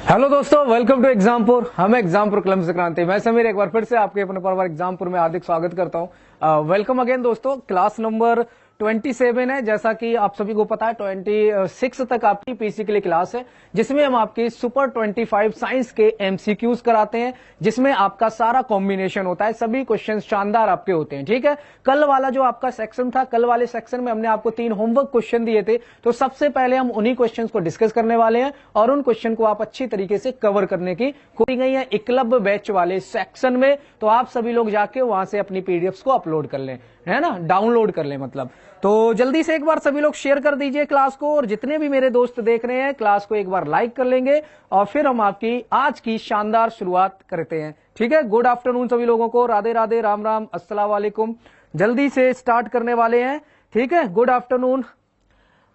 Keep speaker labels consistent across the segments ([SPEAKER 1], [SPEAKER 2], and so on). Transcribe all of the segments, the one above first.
[SPEAKER 1] Hello दोस्तों, welcome to Exampur. हम एग्जामपुर कलम से क्रांति। मैं समीर एक बार फिर से आपके अपने परिवार एग्जामपुर में हार्दिक स्वागत करता हूं। वेलकम अगेन दोस्तों। क्लास नंबर 27 है। जैसा कि आप सभी को पता है 26 तक आपकी पीसी के लिए क्लास है, जिसमें हम आपकी सुपर 25 साइंस के एमसीक्यूज कराते हैं, जिसमें आपका सारा कॉम्बिनेशन होता है। सभी क्वेश्चन शानदार आपके होते हैं। ठीक है, कल वाला जो आपका सेक्शन था, कल वाले सेक्शन में हमने आपको 3 होमवर्क क्वेश्चन दिए थे, तो सबसे पहले हम उन्हीं क्वेश्चन को डिस्कस करने वाले हैं और उन क्वेश्चन को आप अच्छी तरीके से कवर करने की कोशिश गई है एकलव्य बैच वाले सेक्शन में। तो आप सभी लोग जाके वहां से अपनी पीडीएफ्स को अपलोड कर लें, है ना, डाउनलोड कर लें मतलब। तो जल्दी से एक बार सभी लोग शेयर कर दीजिए क्लास को, और जितने भी मेरे दोस्त देख रहे हैं क्लास को एक बार लाइक कर लेंगे, और फिर हम आपकी आज की शानदार शुरुआत करते हैं। ठीक है, गुड आफ्टरनून सभी लोगों को, राधे राधे, राम राम, अस्सलाम वालेकुम। जल्दी से स्टार्ट करने वाले हैं। ठीक है, गुड आफ्टरनून।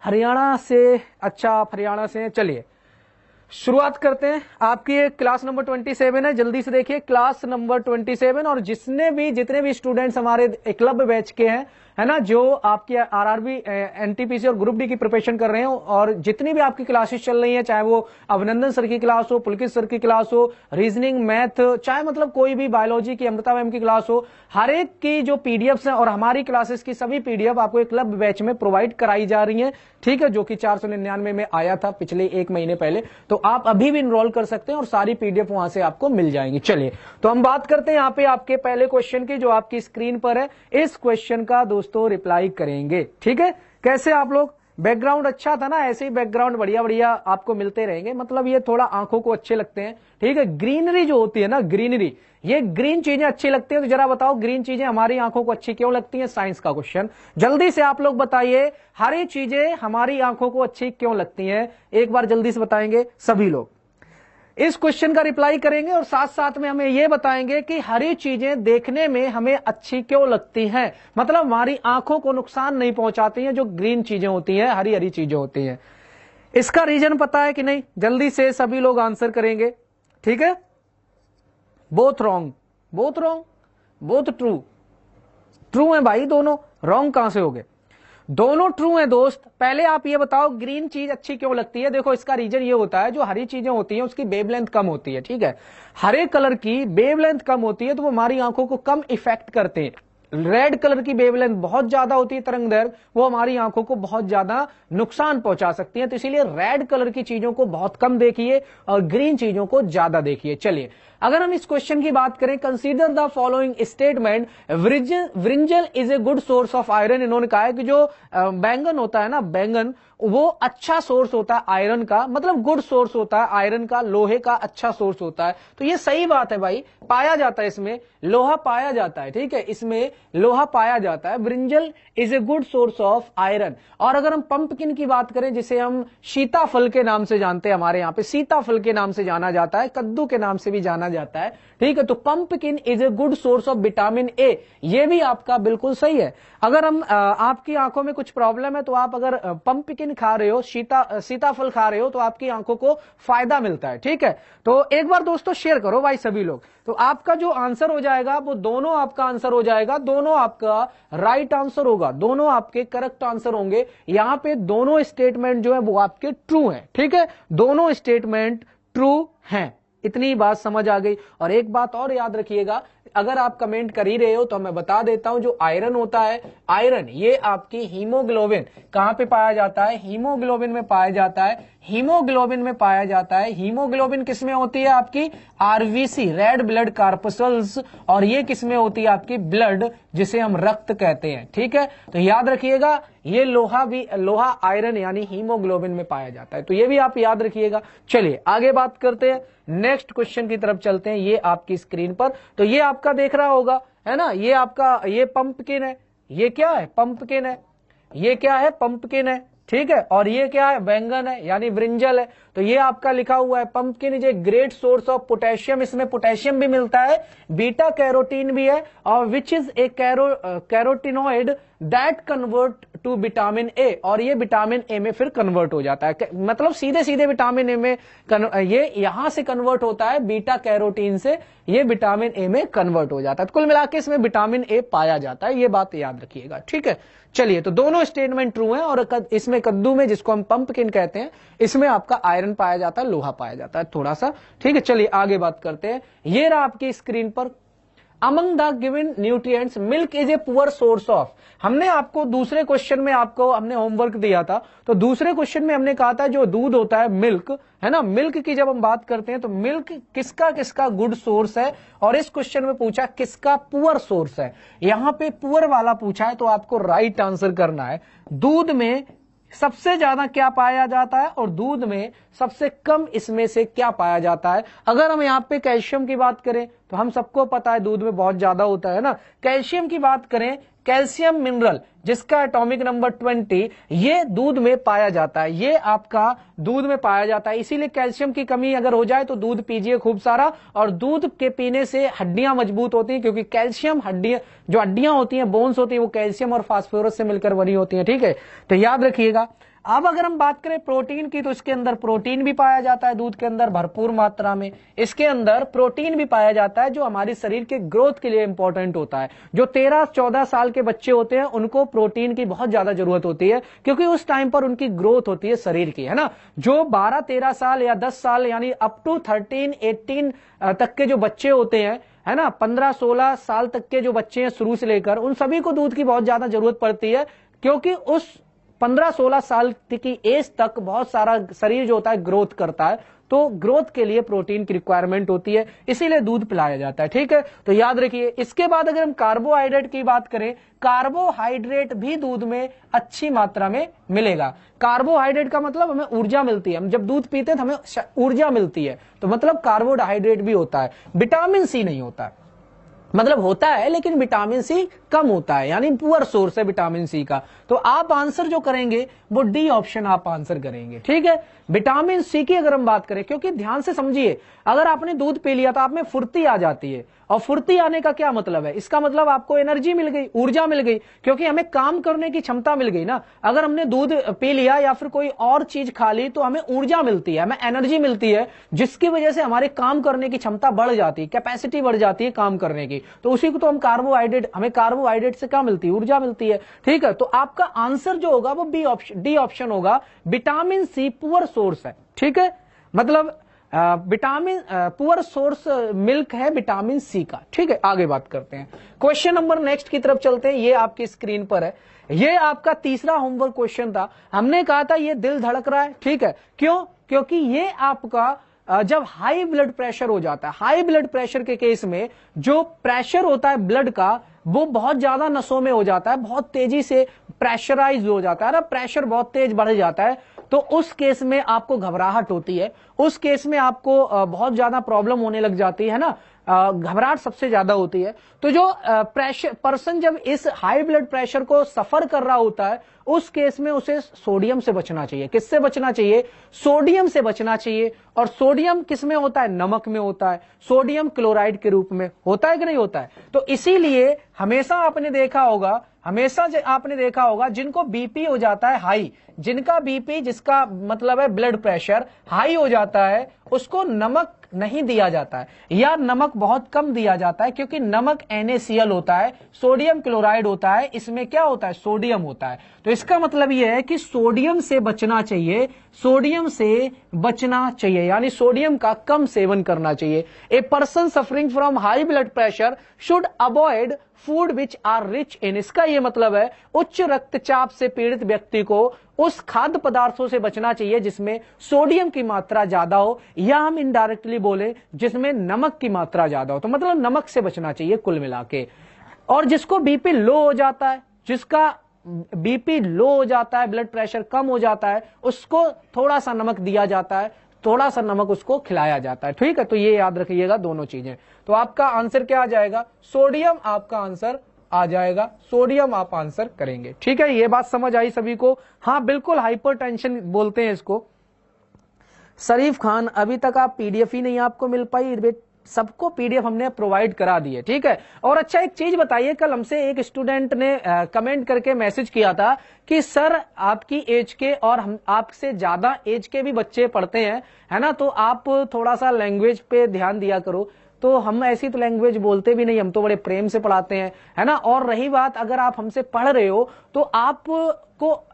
[SPEAKER 1] हरियाणा से, अच्छा आप हरियाणा से हैं, चलिए शुरुआत करते हैं। आपकी एक क्लास नंबर 27 है, जल्दी से देखिए क्लास नंबर 27। और जितने भी स्टूडेंट्स हमारे एकलव्य बैच के हैं, है ना, जो आपकी आरआरबी, एनटीपीसी और ग्रुप डी की प्रिपरेशन कर रहे हो, और जितनी भी आपकी क्लासेस चल रही है, चाहे वो अभिनंदन सर की क्लास हो, पुलकित सर की क्लास हो, रीजनिंग, मैथ, चाहे मतलब कोई भी बायोलॉजी की अमृता मैम की क्लास हो, हर एक की जो पीडीएफ्स हैं और हमारी क्लासेस की सभी पीडीएफ आपको एकलव्य बैच में प्रोवाइड कराई जा रही है। ठीक है, जो कि 499 में आया था पिछले 1 महीने पहले। तो आप अभी भी इनरोल कर सकते हैं और सारी पीडीएफ वहां से आपको मिल जाएंगी। चलिए तो हम बात करते हैं यहाँ पे आपके पहले क्वेश्चन की, जो आपकी स्क्रीन पर है। इस क्वेश्चन का दोस्तों रिप्लाई करेंगे। ठीक है, कैसे आप लोग, बैकग्राउंड अच्छा था ना, ऐसे ही बैकग्राउंड बढ़िया बढ़िया आपको मिलते रहेंगे, मतलब ये थोड़ा आंखों को अच्छे लगते हैं। ठीक है, ग्रीनरी जो होती है ना, ग्रीनरी, ये ग्रीन चीजें अच्छी लगती हैं। तो जरा बताओ ग्रीन चीजें हमारी आंखों को अच्छी क्यों लगती हैं? साइंस का क्वेश्चन, जल्दी से आप लोग बताइए, हरी चीजें हमारी आंखों को अच्छी क्यों लगती हैं? एक बार जल्दी से बताएंगे सभी लोग। इस क्वेश्चन का रिप्लाई करेंगे और साथ साथ में हमें यह बताएंगे कि हरी चीजें देखने में हमें अच्छी क्यों लगती हैं, मतलब हमारी आंखों को नुकसान नहीं पहुंचाती हैं जो ग्रीन चीजें होती हैं, हरी हरी चीजें होती हैं। इसका रीजन पता है कि नहीं? जल्दी से सभी लोग आंसर करेंगे। ठीक है, both wrong, both wrong, both true. True है भाई दोनों, रॉन्ग कहां से हो गए? दोनों ट्रू हैं दोस्त। पहले आप ये बताओ ग्रीन चीज अच्छी क्यों लगती है? देखो इसका रीजन ये होता है, जो हरी चीजें होती हैं उसकी वेवलेंथ कम होती है। ठीक है, हरे कलर की वेवलेंथ कम होती है तो वो हमारी आंखों को कम इफेक्ट करते हैं। रेड कलर की वेवलेंथ बहुत ज्यादा होती है, तरंग दैर्घ्य, वो हमारी आंखों को बहुत ज्यादा नुकसान पहुंचा सकती है। तो इसीलिए रेड कलर की चीजों को बहुत कम देखिए और ग्रीन चीजों को ज्यादा देखिए। चलिए अगर हम इस क्वेश्चन की बात करें, consider the following statement, brinjal is a good source of iron. इन्होंने कहा है कि जो बैंगन होता है ना, बैंगन, वो अच्छा सोर्स होता है आयरन का, मतलब गुड सोर्स होता है आयरन का, लोहे का अच्छा सोर्स होता है। तो ये सही बात है भाई, पाया जाता है इसमें लोहा, पाया जाता है। ठीक है, इसमें लोहा पाया जाता है। Brinjal is a good source of iron. और अगर हम पंपकिन की बात करें, जिसे हम सीताफल के नाम से जानते हैं, हमारे यहां पे सीताफल के नाम से जाना जाता है, कद्दू के नाम से भी जाना जाता है। ठीक है, तो pumpkin is a good source of vitamin A, ये भी आपका बिल्कुल सही है। अगर हम आपकी आंखों में कुछ प्रॉब्लम है तो आप अगर पंपकिन खा रहे हो, सीताफल खा रहे हो, तो आपकी आंखों को फायदा मिलता है। ठीक है, तो एक बार दोस्तों शेयर करो भाई सभी लोग। तो आपका जो आंसर हो जाएगा वो दोनों आपका आंसर हो जाएगा, दोनों आपका राइट आंसर होगा, दोनों आपके करेक्ट आंसर होंगे। यहां पे दोनों स्टेटमेंट जो है वो आपके ट्रू हैं। ठीक है, दोनों स्टेटमेंट ट्रू हैं, इतनी बात समझ आ गई। और एक बात और याद रखिएगा, अगर आप कमेंट कर ही रहे हो तो मैं बता देता हूं, जो आयरन होता है, आयरन ये आपकी हीमोग्लोबिन कहां पे पाया जाता है? हीमोग्लोबिन में पाया जाता है, हीमोग्लोबिन में पाया जाता है। हीमोग्लोबिन किसमें होती है? आपकी आरबीसी, रेड ब्लड कार्पसल्स, और ये किसमें होती है? आपकी ब्लड, जिसे हम रक्त कहते हैं। ठीक है, तो याद रखिएगा, ये लोहा भी, लोहा आयरन यानी हीमोग्लोबिन में पाया जाता है, तो ये भी आप याद रखिएगा। चलिए आगे बात करते हैं, नेक्स्ट क्वेश्चन की तरफ चलते हैं। ये आपकी स्क्रीन पर, तो ये आपका देख रहा होगा, है ना, ये आपका, ये पंपकिन है, ये क्या है? पंपकिन है, ये क्या है? पंपकिन है। ठीक है, और ये क्या है? बैंगन है, यानी ब्रिंजल है। तो ये आपका लिखा हुआ है pumpkin is a great source of potassium, इसमें पोटेशियम भी मिलता है, बीटा कैरोटीन भी है, और which is a carotenoid that convert to vitamin A, और ये विटामिन ए में फिर कन्वर्ट हो जाता है। मतलब सीधे सीधे विटामिन ए में ये यहां से कन्वर्ट होता है बीटा कैरोटीन से, ये विटामिन ए में कन्वर्ट हो जाता है। तो कुल मिलाकर इसमें विटामिन ए पाया जाता है, ये बात याद रखिएगा, ठीक है। चलिए, तो दोनों स्टेटमेंट ट्रू हैं, और इसमें कद्दू में, जिसको हम पंपकिन कहते हैं, इसमें आपका आयरन पाया जाता है, लोहा पाया जाता है थोड़ा सा, ठीक है। चलिए आगे बात करते हैं। ये रहा आपकी स्क्रीन पर, among the given nutrients milk is a poor source of. हमने आपको दूसरे क्वेश्चन में आपको हमने होमवर्क दिया था, तो दूसरे क्वेश्चन में हमने कहा था जो दूध होता है मिल्क, है ना, मिल्क की जब हम बात करते हैं तो मिल्क किसका किसका गुड सोर्स है, और इस क्वेश्चन में पूछा किसका पुअर सोर्स है। यहां पे पुअर वाला पूछा है, तो आपको राइट आंसर करना है। दूध में सबसे ज्यादा क्या पाया जाता है और दूध में सबसे कम इसमें से क्या पाया जाता है। अगर हम यहाँ पे कैल्शियम की बात करें तो हम सबको पता है दूध में बहुत ज्यादा होता है ना। कैल्शियम की बात करें, कैल्शियम मिनरल जिसका एटॉमिक नंबर 20, ये दूध में पाया जाता है, ये आपका दूध में पाया जाता है। इसीलिए कैल्शियम की कमी अगर हो जाए तो दूध पीजिए खूब सारा, और दूध के पीने से हड्डियां मजबूत होती हैं, क्योंकि कैल्शियम जो हड्डियां होती हैं, बोन्स होती है, वो कैल्शियम और फास्फोरस से मिलकर बनी होती है, ठीक है। तो याद रखिएगा। अब अगर हम बात करें प्रोटीन की, तो इसके अंदर प्रोटीन भी पाया जाता है दूध के अंदर भरपूर मात्रा में। इसके अंदर प्रोटीन भी पाया जाता है जो हमारे शरीर के ग्रोथ के लिए इंपॉर्टेंट होता है। जो 13-14 साल के बच्चे होते हैं उनको प्रोटीन की बहुत ज्यादा जरूरत होती है, क्योंकि उस टाइम पर उनकी ग्रोथ होती है शरीर की, है ना। जो 12-13 साल या 10 साल यानी अप टू 13-18 तक के जो बच्चे होते हैं, है ना, 15-16 साल तक के जो बच्चे हैं शुरू से लेकर, उन सभी को दूध की बहुत ज्यादा जरूरत पड़ती है, क्योंकि उस 15-16 साल की एज तक बहुत सारा शरीर जो होता है ग्रोथ करता है, तो ग्रोथ के लिए प्रोटीन की रिक्वायरमेंट होती है, इसीलिए दूध पिलाया जाता है, ठीक है। तो याद रखिए। इसके बाद अगर हम कार्बोहाइड्रेट की बात करें, कार्बोहाइड्रेट भी दूध में अच्छी मात्रा में मिलेगा। कार्बोहाइड्रेट का मतलब हमें ऊर्जा मिलती है, हम जब दूध पीते हैं तो हमें ऊर्जा मिलती है, तो मतलब कार्बोहाइड्रेट भी होता है। विटामिन सी नहीं होता है, मतलब होता है लेकिन विटामिन सी कम होता है, यानी पुअर सोर्स है विटामिन सी का। तो आप आंसर जो करेंगे वो डी ऑप्शन आप आंसर करेंगे, ठीक है। विटामिन सी की अगर हम बात करें, क्योंकि ध्यान से समझिए, अगर आपने दूध पी लिया तो आप में फुर्ती आ जाती है, और फुर्ती आने का क्या मतलब है, इसका मतलब आपको एनर्जी मिल गई, ऊर्जा मिल गई, क्योंकि हमें काम करने की क्षमता मिल गई ना। अगर हमने दूध पी लिया या फिर कोई और चीज खा ली तो हमें ऊर्जा मिलती है, हमें एनर्जी मिलती है, जिसकी वजह से हमारे काम करने की क्षमता बढ़ जाती है, कैपेसिटी बढ़ जाती है काम करने की। तो उसी को तो हम कार्बोहाइड्रेट, हमें कार्बोहाइड्रेट से क्या मिलती है, ऊर्जा मिलती है, ठीक है। तो आपका आंसर जो होगा वो डी ऑप्शन होगा, विटामिन सी पुअर सोर्स है, ठीक है। मतलब विटामिन पुअर सोर्स मिल्क है विटामिन सी का, ठीक है। आगे बात करते हैं, क्वेश्चन नंबर नेक्स्ट की तरफ चलते हैं। ये आपकी स्क्रीन पर है, ये आपका तीसरा होमवर्क क्वेश्चन था। हमने कहा था ये दिल धड़क रहा है, ठीक है, क्यों, क्योंकि ये आपका जब हाई ब्लड प्रेशर हो जाता है, हाई ब्लड प्रेशर के केस में जो प्रेशर होता है ब्लड का वो बहुत ज्यादा नसों में हो जाता है, बहुत तेजी से प्रेशराइज हो जाता है ना, प्रेशर बहुत तेज बढ़ जाता है, तो उस केस में आपको घबराहट होती है, उस केस में आपको बहुत ज्यादा प्रॉब्लम होने लग जाती है ना, घबराहट सबसे ज्यादा होती है। तो जो पर्सन जब इस हाई ब्लड प्रेशर को सफर कर रहा होता है, उस केस में उसे सोडियम से बचना चाहिए। किससे बचना चाहिए, सोडियम से बचना चाहिए। और सोडियम किस में होता है, नमक में होता है, सोडियम क्लोराइड के रूप में होता है कि नहीं होता है। तो इसीलिए हमेशा आपने देखा होगा जिनको बीपी हो जाता है हाई, जिनका बीपी, जिसका मतलब है ब्लड प्रेशर हाई हो जाता है, उसको नमक नहीं दिया जाता है, या नमक बहुत कम दिया जाता है, क्योंकि नमक NaCl होता है, सोडियम क्लोराइड होता है, इसमें क्या होता है, सोडियम होता है। तो इसका मतलब यह है कि सोडियम से बचना चाहिए, सोडियम से बचना चाहिए, यानी सोडियम का कम सेवन करना चाहिए। A person suffering from high blood pressure should avoid food which are rich in. इसका यह मतलब है उच्च रक्तचाप से पीड़ित व्यक्ति को उस खाद्य पदार्थों से बचना चाहिए जिसमें सोडियम की मात्रा ज्यादा हो, या हम इनडायरेक्टली बोले जिसमें नमक की मात्रा ज्यादा हो। तो मतलब नमक से बचना चाहिए कुल मिला के। और जिसको बीपी लो हो जाता है, जिसका बीपी लो हो जाता है, ब्लड प्रेशर कम हो जाता है, उसको थोड़ा सा नमक दिया जाता है, थोड़ा सा नमक उसको खिलाया जाता है, ठीक है। तो ये याद रखिएगा दोनों चीजें। तो आपका आंसर क्या आ जाएगा, सोडियम आपका आंसर आ जाएगा, सोडियम आप आंसर करेंगे, ठीक है। ये बात समझ आई सभी को, हाँ बिल्कुल, हाइपरटेंशन बोलते हैं इसको। शरीफ खान, अभी तक आप PDF ही नहीं आपको मिल पाई, सबको पीडीएफ हमने प्रोवाइड करा दी है, ठीक है। और अच्छा एक चीज बताइए, कल हमसे एक स्टूडेंट ने कमेंट करके मैसेज किया था कि सर आपकी एज के और हम आपसे ज्यादा एज के भी बच्चे पढ़ते हैं, है ना, तो आप थोड़ा सा लैंग्वेज पे ध्यान दिया करो। तो हम ऐसी तो लैंग्वेज बोलते भी नहीं, हम तो बड़े प्रेम से पढ़ाते हैं, है ना। और रही बात, अगर आप हमसे पढ़ रहे हो तो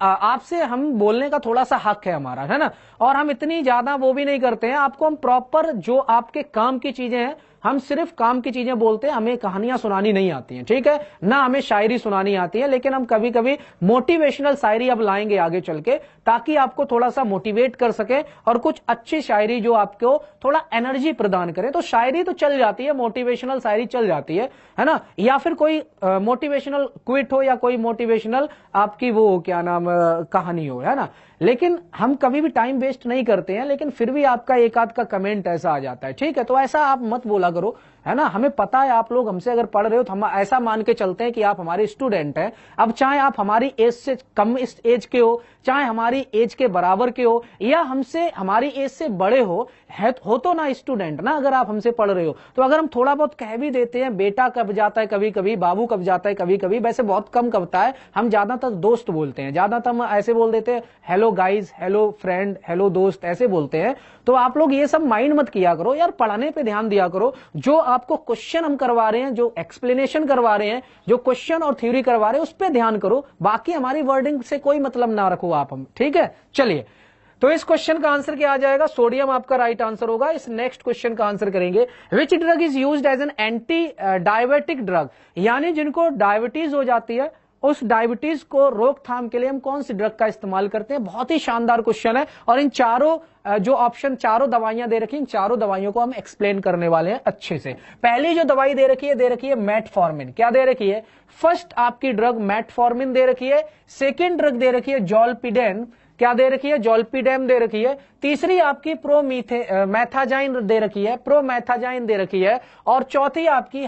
[SPEAKER 1] आपसे हम बोलने का थोड़ा सा हक है हमारा, है ना। और हम इतनी ज्यादा वो भी नहीं करते हैं, आपको हम प्रॉपर जो आपके काम की चीजें हैं, हम सिर्फ काम की चीजें बोलते हैं, हमें कहानियां सुनानी नहीं आती हैं, ठीक है ना, हमें शायरी सुनानी आती है। लेकिन हम कभी कभी मोटिवेशनल शायरी अब लाएंगे आगे चल के, ताकि आपको थोड़ा सा मोटिवेट कर सके और कुछ अच्छी शायरी जो आपको थोड़ा एनर्जी प्रदान करे। तो शायरी तो चल जाती है, मोटिवेशनल शायरी चल जाती है ना, या फिर कोई मोटिवेशनल क्विट हो या कोई मोटिवेशनल आपकी वो क्या नाम कहानी हो, है ना। लेकिन हम कभी भी टाइम वेस्ट नहीं करते हैं, लेकिन फिर भी आपका एक आध का कमेंट ऐसा आ जाता है, ठीक है। तो ऐसा आप मत बोला करो, है ना। हमें पता है आप लोग हमसे अगर पढ़ रहे हो तो हम ऐसा मान के चलते हैं कि आप हमारे स्टूडेंट हैं। अब चाहे आप हमारी एज से कम इस एज के हो, चाहे हमारी एज के बराबर के हो, या हमसे हमारी एज से बड़े हो तो ना स्टूडेंट ना। अगर आप हमसे पढ़ रहे हो तो अगर हम थोड़ा बहुत कह भी देते हैं, बेटा कब जाता है कभी कभी, बाबू कब जाता है कभी कभी, वैसे बहुत कम कबता है, हम ज्यादातर दोस्त बोलते हैं, ज्यादातर हम ऐसे बोल देते हैं, hello guys, hello friend, hello दोस्त, ऐसे बोलते हैं। तो आप लोग ये सब माइंड मत किया करो यार, पढ़ाने पे ध्यान दिया करो। जो आपको क्वेश्चन हम करवा रहे हैं, जो एक्सप्लेनेशन करवा रहे हैं, जो क्वेश्चन और थ्योरी करवा रहे हैं, उस पे ध्यान करो। बाकी हमारी वर्डिंग से कोई मतलब ना रखो आप हम, ठीक है। चलिए, तो इस क्वेश्चन का आंसर क्या आ जाएगा, सोडियम आपका राइट आंसर होगा। इस नेक्स्ट क्वेश्चन का आंसर करेंगे, which drug is used as an anti diabetic drug, यानी जिनको डायबिटीज हो जाती है, उस डायबिटीज को रोकथाम के लिए हम कौन सी ड्रग का इस्तेमाल करते हैं। बहुत ही शानदार क्वेश्चन है, और इन चारों जो ऑप्शन, चारों दवाइयां दे रखी हैं, इन चारों दवाइयों को हम एक्सप्लेन करने वाले हैं अच्छे से। पहली जो दवाई दे रखी है मेटफॉर्मिन। क्या दे रखी है, फर्स्ट आपकी ड्रग मेटफॉर्मिन दे रखी है। सेकेंड ड्रग दे रखी है जोल्पिडेम। क्या दे रखी है, जोल्पिडेम दे रखी है। तीसरी आपकी मैथाजाइन दे रखी है, प्रोमेथाजाइन दे रखी है। और चौथी आपकी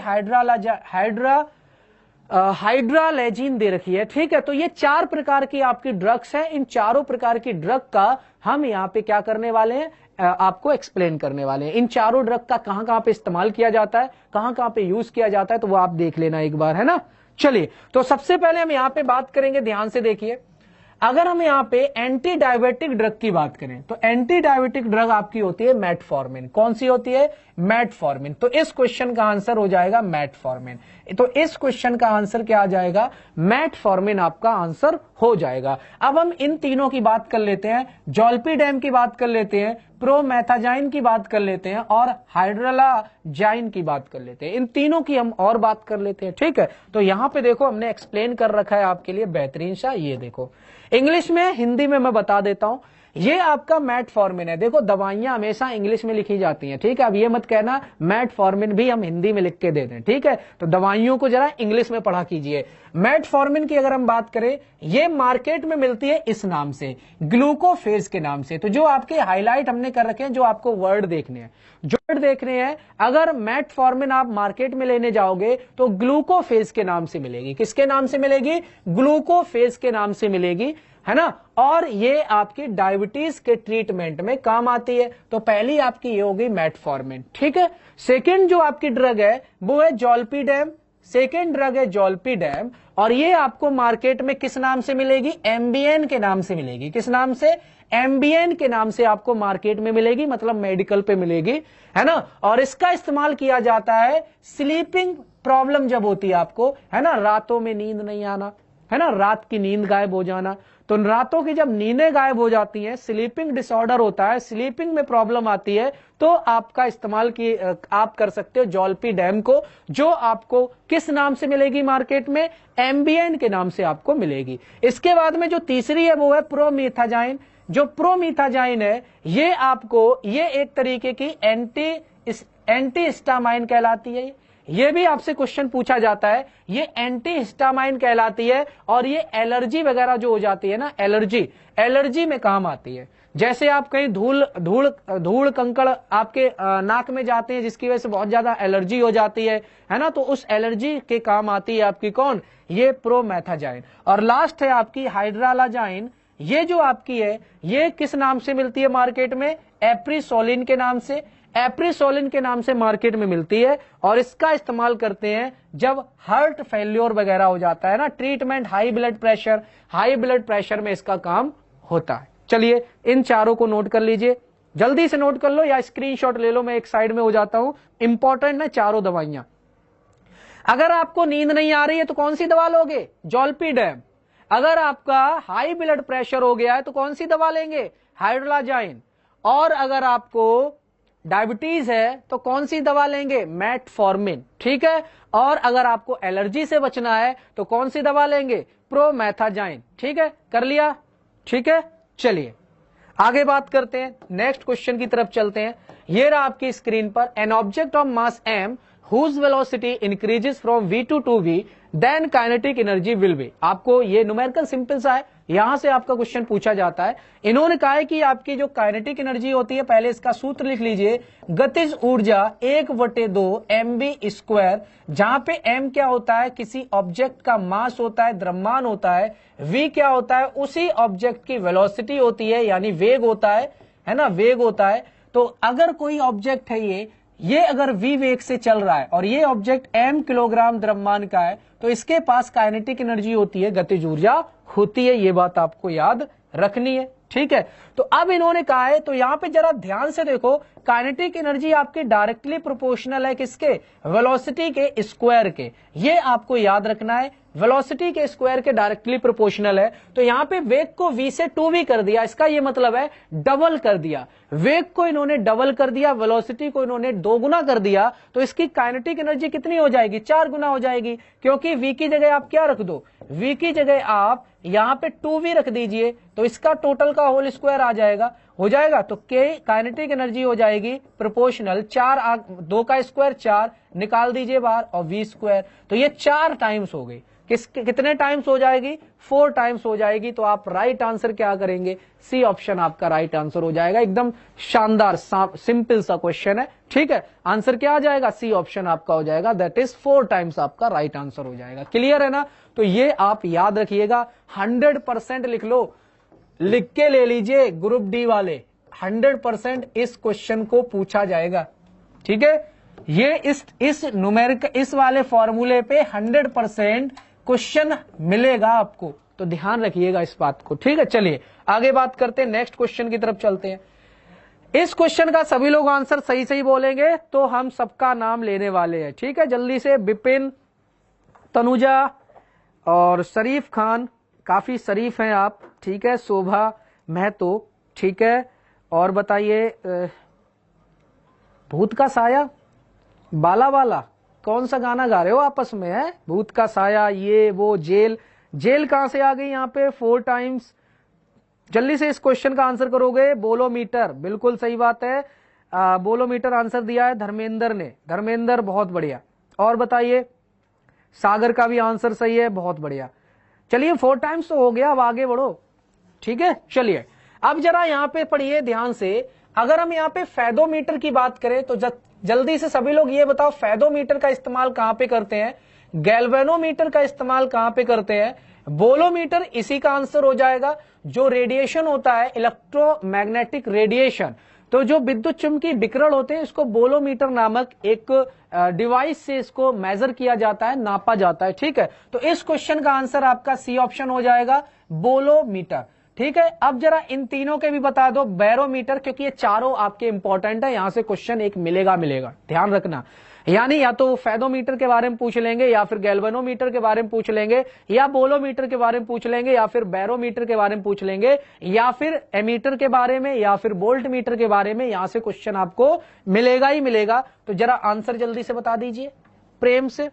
[SPEAKER 1] हाइड्रालेजिन दे रखी है, ठीक है। तो ये 4 प्रकार की आपकी ड्रग्स हैं। इन चारों प्रकार की ड्रग का हम यहां पे क्या करने वाले हैं, आपको एक्सप्लेन करने वाले हैं। इन चारों ड्रग का कहां कहां पे इस्तेमाल किया जाता है, कहां कहां पे यूज किया जाता है, तो वो आप देख लेना एक बार, है ना। चलिए, तो सबसे पहले हम यहां पे बात करेंगे, ध्यान से देखिए। अगर हम यहां पे एंटी डायबिटिक ड्रग की बात करें तो एंटी डायबिटिक ड्रग आपकी होती है मेटफॉर्मिन। कौन सी होती है, मेटफॉर्मिन। तो इस क्वेश्चन का आंसर हो जाएगा मेटफॉर्मिन। तो इस क्वेश्चन का आंसर क्या आ जाएगा, मेटफॉर्मिन आपका आंसर हो जाएगा। अब हम इन तीनों की बात कर लेते हैं, जोल्पिडेम की बात कर लेते हैं, प्रोमेथाजाइन की बात कर लेते हैं, और हाइड्रोलाजाइन की बात कर लेते हैं। इन तीनों की हम और बात कर लेते हैं, ठीक है। तो यहां पे देखो हमने एक्सप्लेन कर रखा है आपके लिए बेहतरीन सा, ये देखो इंग्लिश में, हिंदी में मैं बता देता हूं। ये आपका मेटफॉर्मिन है। देखो दवाइयां हमेशा इंग्लिश में लिखी जाती हैं, ठीक है। अब ये मत कहना मेटफॉर्मिन भी हम हिंदी में लिख के दे दें, ठीक है। तो दवाइयों को जरा इंग्लिश में पढ़ा कीजिए। मेटफॉर्मिन की अगर हम बात करें, ये मार्केट में मिलती है इस नाम से, ग्लूकोफेज के नाम से। तो जो आपके हाईलाइट हमने कर रखे हैं, जो आपको वर्ड देखने हैं, जो वर्ड देखने हैं, अगर मेटफॉर्मिन आप मार्केट में लेने जाओगे तो ग्लूकोफेज के नाम से मिलेगी। किसके नाम से मिलेगी, ग्लूकोफेज के नाम से मिलेगी, है ना। और ये आपकी डायबिटीज के ट्रीटमेंट में काम आती है। तो पहली आपकी ये होगी मेटफॉर्मिन, ठीक है। सेकंड जो आपकी ड्रग है वो है जोल्पिडेम। सेकंड ड्रग है जोल्पिडेम, और ये आपको मार्केट में किस नाम से मिलेगी, एम्बियन के नाम से मिलेगी। किस नाम से, एम्बियन के नाम से आपको मार्केट में मिलेगी, मतलब मेडिकल पे मिलेगी, है ना। और इसका इस्तेमाल किया जाता है स्लीपिंग प्रॉब्लम जब होती है आपको, है ना, रातों में नींद नहीं आना, है ना, रात की नींद गायब हो जाना। तो रातों की जब नींदें गायब हो जाती हैं, स्लीपिंग डिसऑर्डर होता है, स्लीपिंग में प्रॉब्लम आती है, तो आपका इस्तेमाल आप कर सकते हो जोल्पिडेम को, जो आपको किस नाम से मिलेगी मार्केट में, एम्बियन के नाम से आपको मिलेगी। इसके बाद में जो तीसरी है वो है प्रोमेथाजाइन। जो प्रोमेथाजाइन है ये आपको, ये एक तरीके की एंटी हिस्टामाइन कहलाती है। ये भी आपसे क्वेश्चन पूछा जाता है, ये एंटी हिस्टामाइन कहलाती है, और ये एलर्जी वगैरह जो हो जाती है ना, एलर्जी में काम आती है। जैसे आप कहीं धूल कंकड़ आपके नाक में जाते हैं, जिसकी वजह से बहुत ज्यादा एलर्जी हो जाती है ना, तो उस एलर्जी के काम आती है आपकी कौन, ये प्रोमेथाजाइन। और लास्ट है आपकी हाइड्रालाजाइन। ये जो आपकी है, ये किस नाम से मिलती है मार्केट में, एप्रिसोलिन के नाम से। एप्रिसोलिन के नाम से मार्केट में मिलती है और इसका इस्तेमाल करते हैं जब हार्ट फेल्योर वगैरह हो जाता है ना, ट्रीटमेंट हाई ब्लड प्रेशर में इसका काम होता है। चलिए इन चारों को नोट कर लीजिए, जल्दी से नोट कर लो या स्क्रीनशॉट ले लो, मैं एक साइड में हो जाता हूं। इंपॉर्टेंट है चारों दवाइयां। अगर आपको नींद नहीं आ रही है तो कौन सी दवा लोगे? ज़ोलपीडेम। अगर आपका हाई ब्लड प्रेशर हो गया है तो कौन सी दवा लेंगे? हाइड्रोलाजाइन। और अगर आपको डायबिटीज है तो कौन सी दवा लेंगे? मेटफॉर्मिन। ठीक है। और अगर आपको एलर्जी से बचना है तो कौन सी दवा लेंगे? प्रोमेथाजाइन। ठीक है, कर लिया? ठीक है, चलिए आगे बात करते हैं, नेक्स्ट क्वेश्चन की तरफ चलते हैं। ये रहा आपकी स्क्रीन पर, an object of mass m whose velocity increases from v2 to v then kinetic energy will be। आपको ये न्यूमेरिकल सिंपल सा है, यहां से आपका क्वेश्चन पूछा जाता है। इन्होंने कहा है कि आपकी जो काइनेटिक एनर्जी होती है, पहले इसका सूत्र लिख लीजिए, गतिज ऊर्जा 1/2 mv², जहां पे m क्या होता है? किसी ऑब्जेक्ट का मास होता है, द्रव्यमान होता है। v क्या होता है? उसी ऑब्जेक्ट की वेलोसिटी होती है, यानी वेग होता है ना, वेग होता है। तो अगर कोई ऑब्जेक्ट है ये अगर v वेग से चल रहा है और ये ऑब्जेक्ट m किलोग्राम द्रव्यमान का है, तो इसके पास काइनेटिक एनर्जी होती है, गतिज ऊर्जा होती है। ये बात आपको याद रखनी है। ठीक है, तो अब इन्होंने कहा है, तो यहां पे जरा ध्यान से देखो, काइनेटिक एनर्जी आपकी डायरेक्टली प्रोपोर्शनल है किसके? वेलोसिटी के स्क्वायर के। ये आपको याद रखना है, वेलोसिटी के स्क्वायर के डायरेक्टली प्रोपोर्शनल है। तो यहां पे वेग को v से 2v कर दिया, इसका ये मतलब है डबल कर दिया। वेग को इन्होंने डबल कर दिया, वेलोसिटी को इन्होंने 2 गुना कर दिया, तो इसकी काइनेटिक एनर्जी कितनी हो जाएगी? 4 गुना हो जाएगी, क्योंकि v की जगह आप क्या रख दो? v की जगह आप यहां पे 2v रख दीजिए, तो इसका टोटल का होल स्क्वायर आ जाएगा, हो जाएगा। तो k काइनेटिक एनर्जी हो जाएगी प्रोपोर्शनल 4, 2 का स्क्वायर 4 निकाल दीजिए बाहर, और v², तो ये 4 टाइम्स हो गई। कितने टाइम्स हो जाएगी? 4 टाइम्स हो जाएगी। तो आप राइट आंसर क्या करेंगे? सी ऑप्शन आपका राइट आंसर हो जाएगा। एकदम शानदार सिंपल सा क्वेश्चन है। ठीक है, आंसर क्या आ जाएगा? सी ऑप्शन आपका हो जाएगा, दैट इज 4 टाइम्स आपका राइट आंसर हो जाएगा। क्लियर है ना? तो ये आप याद रखिएगा, 100% लिख लो, लिख के ले लीजिए ग्रुप डी वाले, 100% इस क्वेश्चन को पूछा जाएगा। ठीक है, ये इस न्यूमेरिक इस वाले फॉर्मूले पे 100% क्वेश्चन मिलेगा आपको, तो ध्यान रखिएगा इस बात को। ठीक है, चलिए आगे बात करते हैं, नेक्स्ट क्वेश्चन की तरफ चलते हैं। इस क्वेश्चन का सभी लोग आंसर सही सही बोलेंगे तो हम सबका नाम लेने वाले हैं। ठीक है, जल्दी से, विपिन, तनुजा और शरीफ खान, काफी शरीफ हैं आप। ठीक है, शोभा महतो, ठीक है, और बताइए, भूत का साया, बाला बाला, कौन सा गाना गा रहे हो आपस में? है भूत का साया, ये वो, जेल कहां से आ गई यहाँ पे? 4 टाइम्स। जल्दी से इस क्वेश्चन का आंसर करोगे। बोलोमीटर, बिल्कुल सही बात है, बोलोमीटर आंसर दिया है धर्मेंद्र ने। धर्मेंद्र, बहुत बढ़िया। और बताइए, सागर का भी आंसर सही है, बहुत बढ़िया। चलिए 4 टाइम्स तो हो गया, अब आगे बढ़ो। ठीक है, चलिए अब जरा यहाँ पे पढ़िए ध्यान से। अगर हम यहाँ पे फेदोमीटर की बात करें तो जल्दी से सभी लोग ये बताओ, फेदोमीटर का इस्तेमाल कहां पे करते हैं? गैल्वेनोमीटर का इस्तेमाल कहां पे करते हैं? बोलोमीटर इसी का आंसर हो जाएगा। जो रेडिएशन होता है, इलेक्ट्रोमैग्नेटिक रेडिएशन, तो जो विद्युत चुंबकीय विकिरण होते हैं, इसको बोलोमीटर नामक एक डिवाइस से इसको मेजर किया जाता है, नापा जाता है। ठीक है, तो इस क्वेश्चन का आंसर आपका सी ऑप्शन हो जाएगा, बोलोमीटर। ठीक है, अब जरा इन तीनों के भी बता दो, बैरोमीटर, क्योंकि ये चारों आपके इंपॉर्टेंट है, यहां से क्वेश्चन एक मिलेगा, ध्यान रखना। यानी या तो फेदोमीटर के बारे में पूछ लेंगे, या फिर गैल्वेनोमीटर के बारे में पूछ लेंगे, या बोलोमीटर के बारे में पूछ लेंगे, या फिर बैरोमीटर के बारे में पूछ लेंगे, या फिर एमीटर के बारे में, या फिर वोल्ट मीटर के बारे में। यहां से क्वेश्चन आपको मिलेगा ही मिलेगा। तो जरा आंसर जल्दी से बता दीजिए प्रेम से।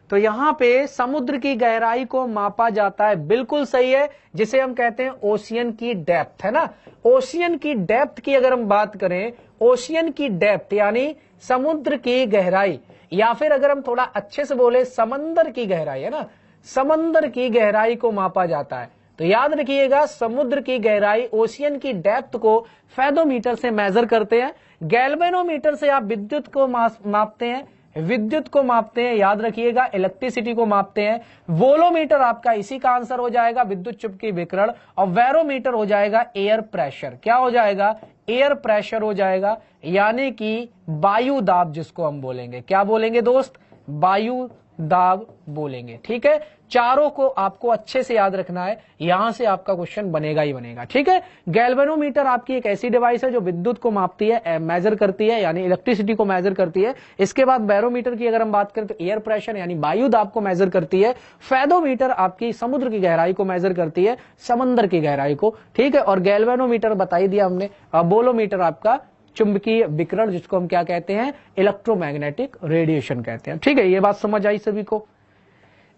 [SPEAKER 1] तो यहां पे समुद्र की गहराई को मापा जाता है, बिल्कुल सही है, जिसे हम कहते हैं ओशियन की डेप्थ, है ना। ओशियन की डेप्थ की अगर हम बात करें, ओशियन की डेप्थ यानी समुद्र की गहराई, या फिर अगर हम थोड़ा अच्छे से बोले समंदर की गहराई, है ना, समंदर की गहराई को मापा जाता है। तो याद रखिएगा, समुद्र की गहराई, ओशियन की डेप्थ को फेदोमीटर से मेजर करते हैं। गैल्वेनोमीटर से आप विद्युत को मापते हैं, विद्युत को मापते हैं, याद रखिएगा इलेक्ट्रिसिटी को मापते हैं। वोलोमीटर आपका इसी का आंसर हो जाएगा, विद्युत चुंबकीय विकिरण। और बैरोमीटर हो जाएगा एयर प्रेशर। क्या हो जाएगा? एयर प्रेशर हो जाएगा, यानी कि वायु दाब जिसको हम बोलेंगे। क्या बोलेंगे दोस्त? वायु दाब बोलेंगे। ठीक है, चारों को आपको अच्छे से याद रखना है, यहां से आपका क्वेश्चन बनेगा ही बनेगा। ठीक है, गैल्वेनोमीटर आपकी एक ऐसी डिवाइस है जो विद्युत को मापती है, मेजर करती है, यानी इलेक्ट्रिसिटी को मेजर करती है। इसके बाद बैरोमीटर की अगर हम बात करें तो एयर प्रेशर यानी वायु दाब को मेजर करती है। फेदोमीटर आपकी समुद्र की गहराई को मेजर करती है, समंदर की गहराई को। ठीक है, और गैल्वेनोमीटर बता ही दिया हमने। बोलोमीटर आपका चुंबकीय विकिरण जिसको हम क्या कहते हैं? इलेक्ट्रोमैग्नेटिक रेडिएशन कहते हैं। ठीक है, ये बात समझ आई सभी को?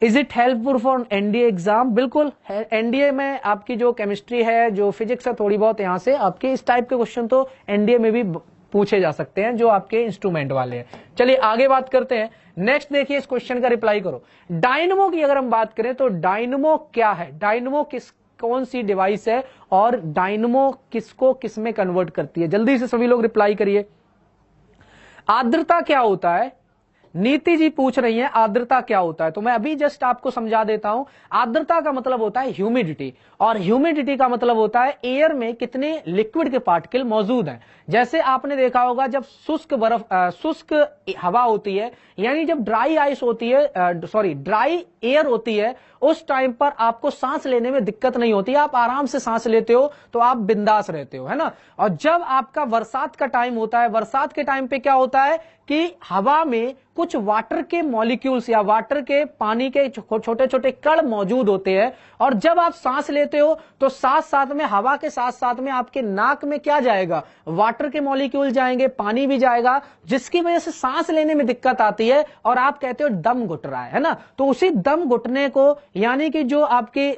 [SPEAKER 1] Is it helpful for NDA exam? बिल्कुल, एनडीए में आपकी जो केमिस्ट्री है, जो फिजिक्स है, थोड़ी बहुत यहां से आपके इस टाइप के क्वेश्चन तो एनडीए में भी पूछे जा सकते हैं, जो आपके इंस्ट्रूमेंट वाले हैं। चलिए आगे बात करते हैं। नेक्स्ट देखिए, इस क्वेश्चन का रिप्लाई करो। डायनमो की अगर हम बात करें तो डायनमो क्या है? डायनमो कौन सी डिवाइस है और डायनमो किसको किस में कन्वर्ट करती है? जल्दी से सभी लोग रिप्लाई करिए। आर्द्रता क्या होता है? नीति जी पूछ रही है आर्द्रता क्या होता है, तो मैं अभी जस्ट आपको समझा देता हूं। आर्द्रता का मतलब होता है ह्यूमिडिटी, और ह्यूमिडिटी का मतलब होता है एयर में कितने लिक्विड के पार्टिकल मौजूद हैं। जैसे आपने देखा होगा जब शुष्क हवा होती है, यानी जब ड्राई आइस होती है, ड्राई एयर होती है, उस टाइम पर आपको सांस लेने में दिक्कत नहीं होती, आप आराम से सांस लेते हो, तो आप बिंदास रहते हो, है ना। और जब आपका बरसात का टाइम होता है, बरसात के टाइम पे क्या होता है कि हवा में कुछ वाटर के मॉलिक्यूल्स या वाटर के पानी के छोटे छोटे कण मौजूद होते हैं, और जब आप सांस लेते हो तो साथ साथ में हवा के साथ साथ में आपके नाक में क्या जाएगा? वाटर के मॉलिक्यूल जाएंगे, पानी भी जाएगा, जिसकी वजह से सांस लेने में दिक्कत आती है और आप कहते हो दम घुट रहा है ना। तो उसी दम घुटने को, यानी कि जो आपके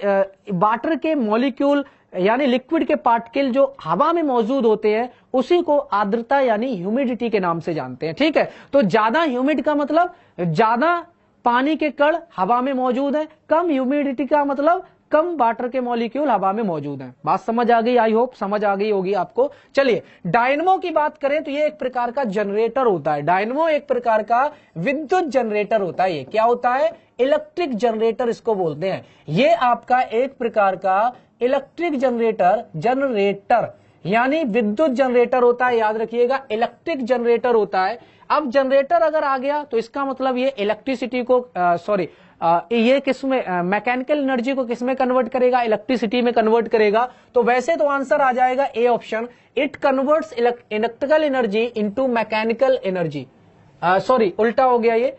[SPEAKER 1] वाटर के मॉलिक्यूल यानी लिक्विड के पार्टिकल जो हवा में मौजूद होते हैं, उसी को आर्द्रता यानी ह्यूमिडिटी के नाम से जानते हैं। ठीक है, तो ज्यादा ह्यूमिड का मतलब ज्यादा पानी के कण हवा में मौजूद है, कम ह्यूमिडिटी का मतलब कम वाटर के मॉलिक्यूल हवा में मौजूद हैं। बात समझ आ गई? आई होप समझ आ गई होगी आपको। चलिए, डायनमो की बात करें तो ये एक प्रकार का जनरेटर होता है। डायनमो एक प्रकार का विद्युत जनरेटर होता है। ये क्या होता है? इलेक्ट्रिक जनरेटर इसको बोलते हैं। ये आपका एक प्रकार का इलेक्ट्रिक जनरेटर यानी विद्युत जनरेटर होता है। याद रखिएगा, इलेक्ट्रिक जनरेटर होता है। अब जनरेटर अगर आ गया तो इसका मतलब ये इलेक्ट्रिसिटी को ये किसमें, मैकेनिकल एनर्जी को किसमें कन्वर्ट करेगा? इलेक्ट्रिसिटी में कन्वर्ट करेगा। तो वैसे तो आंसर आ जाएगा A option, it converts electrical energy into mechanical energy. उल्टा हो गया ये,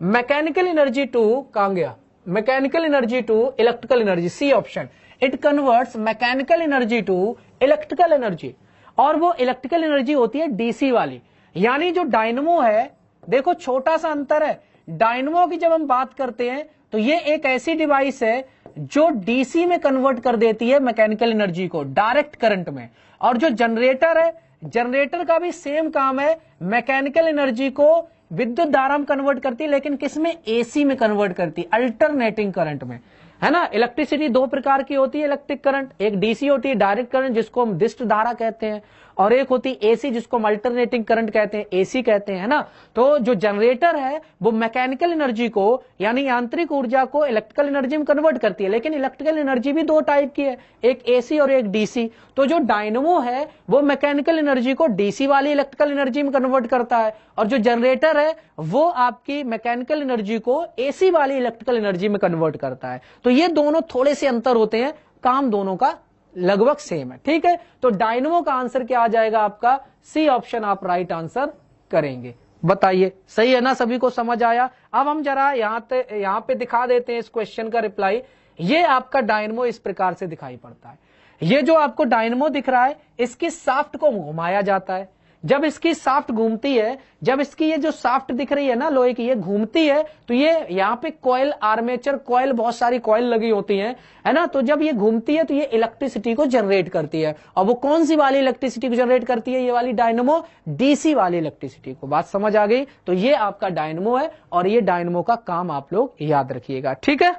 [SPEAKER 1] मैकेनिकल एनर्जी टू कहां गया? Mechanical energy to electrical energy, C option. It converts mechanical energy to electrical energy, और वो इलेक्ट्रिकल एनर्जी होती है डीसी वाली। यानी जो डायनमो है, देखो छोटा सा अंतर है। डायनमो की जब हम बात करते हैं तो ये एक ऐसी डिवाइस है जो डीसी में कन्वर्ट कर देती है मैकेनिकल एनर्जी को डायरेक्ट करंट में। और जो जनरेटर है, जनरेटर का भी सेम काम है, मैकेनिकल एनर्जी को विद्युत धारा में कन्वर्ट करती है, लेकिन किसमें? एसी में कन्वर्ट करती है, अल्टरनेटिंग करंट में, है ना। इलेक्ट्रिसिटी दो प्रकार की होती है, इलेक्ट्रिक करंट, एक डीसी होती है डायरेक्ट करंट जिसको हम दिष्ट धारा कहते हैं, और एक होती है एसी जिसको हम अल्टरनेटिंग करंट कहते हैं, एसी कहते हैं, है ना। तो जो जनरेटर है वो मैकेनिकल एनर्जी को यानी यांत्रिक ऊर्जा को इलेक्ट्रिकल एनर्जी में कन्वर्ट करती है। लेकिन इलेक्ट्रिकल एनर्जी भी दो टाइप की है, एक एसी और एक डीसी। तो जो डायनमो है वो मैकेनिकल एनर्जी को डीसी वाली इलेक्ट्रिकल एनर्जी में कन्वर्ट करता है, और जो जनरेटर है वो आपकी मैकेनिकल एनर्जी को एसी वाली इलेक्ट्रिकल एनर्जी में कन्वर्ट करता है। तो ये दोनों थोड़े से अंतर होते हैं, काम दोनों का लगभग सेम है। ठीक है, तो डायनमो का आंसर क्या आ जाएगा आपका? सी ऑप्शन आप राइट आंसर करेंगे। बताइए, सही है ना? सभी को समझ आया? अब हम जरा यहां पे दिखा देते हैं इस क्वेश्चन का रिप्लाई। ये आपका डायनमो इस प्रकार से दिखाई पड़ता है। ये जो आपको डायनमो दिख रहा है, इसकी शाफ्ट को घुमाया जाता है। जब इसकी शाफ्ट घूमती है, जब इसकी ये जो शाफ्ट दिख रही है ना लोहे की, ये घूमती है, तो ये यहाँ पे कॉइल, आर्मेचर कॉइल, बहुत सारी कॉइल लगी होती हैं, है ना। तो जब ये घूमती है तो ये इलेक्ट्रिसिटी को जनरेट करती है, और वो कौन सी वाली इलेक्ट्रिसिटी को जनरेट करती है? ये वाली डायनमो, डीसी वाली इलेक्ट्रिसिटी को। बात समझ आ गई? तो ये आपका डायनमो है, और ये डायनमो का काम आप लोग याद रखिएगा। ठीक है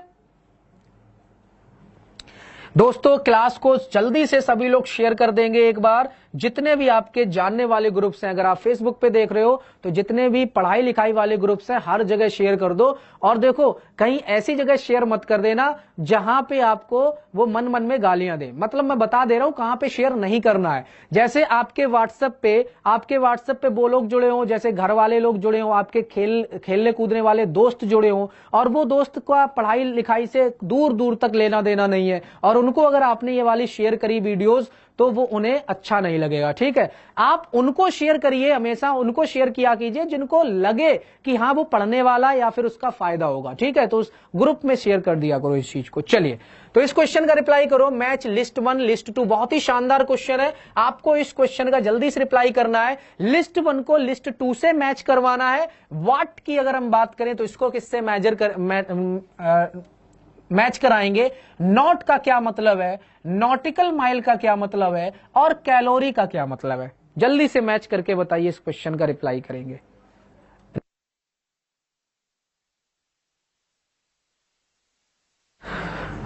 [SPEAKER 1] दोस्तों, क्लास को जल्दी से सभी लोग शेयर कर देंगे एक बार, जितने भी आपके जानने वाले ग्रुप्स हैं, अगर आप फेसबुक पे देख रहे हो तो जितने भी पढ़ाई लिखाई वाले ग्रुप्स हैं हर जगह शेयर कर दो। और देखो कहीं ऐसी जगह शेयर मत कर देना जहां पे आपको वो मन मन में गालियां दे। मतलब मैं बता दे रहा हूं कहां पे शेयर नहीं करना है। जैसे आपके व्हाट्सएप पे वो लोग जुड़े हो, जैसे घर वाले लोग जुड़े हो, आपके खेलने कूदने वाले दोस्त जुड़े हो, और वो दोस्त का पढ़ाई लिखाई से दूर दूर तक लेना देना नहीं है, और उनको अगर आपने ये वाली शेयर करी वीडियोस तो वो उन्हें अच्छा नहीं लगेगा। ठीक है, आप उनको शेयर करिए, हमेशा उनको शेयर किया कीजिए जिनको लगे कि हाँ वो पढ़ने वाला या फिर उसका फायदा होगा। ठीक है, तो उस ग्रुप में शेयर कर दिया करो इस चीज को। चलिए, तो इस क्वेश्चन का रिप्लाई करो। मैच लिस्ट 1 लिस्ट 2, बहुत ही शानदार क्वेश्चन है। आपको इस क्वेश्चन का जल्दी से रिप्लाई करना है। लिस्ट 1 को लिस्ट 2 से मैच करवाना है। वाट की अगर हम बात करें तो इसको किससे मैच कराएंगे, नॉट का क्या मतलब है, नॉटिकल माइल का क्या मतलब है, और कैलोरी का क्या मतलब है। जल्दी से मैच करके बताइए, इस क्वेश्चन का रिप्लाई करेंगे।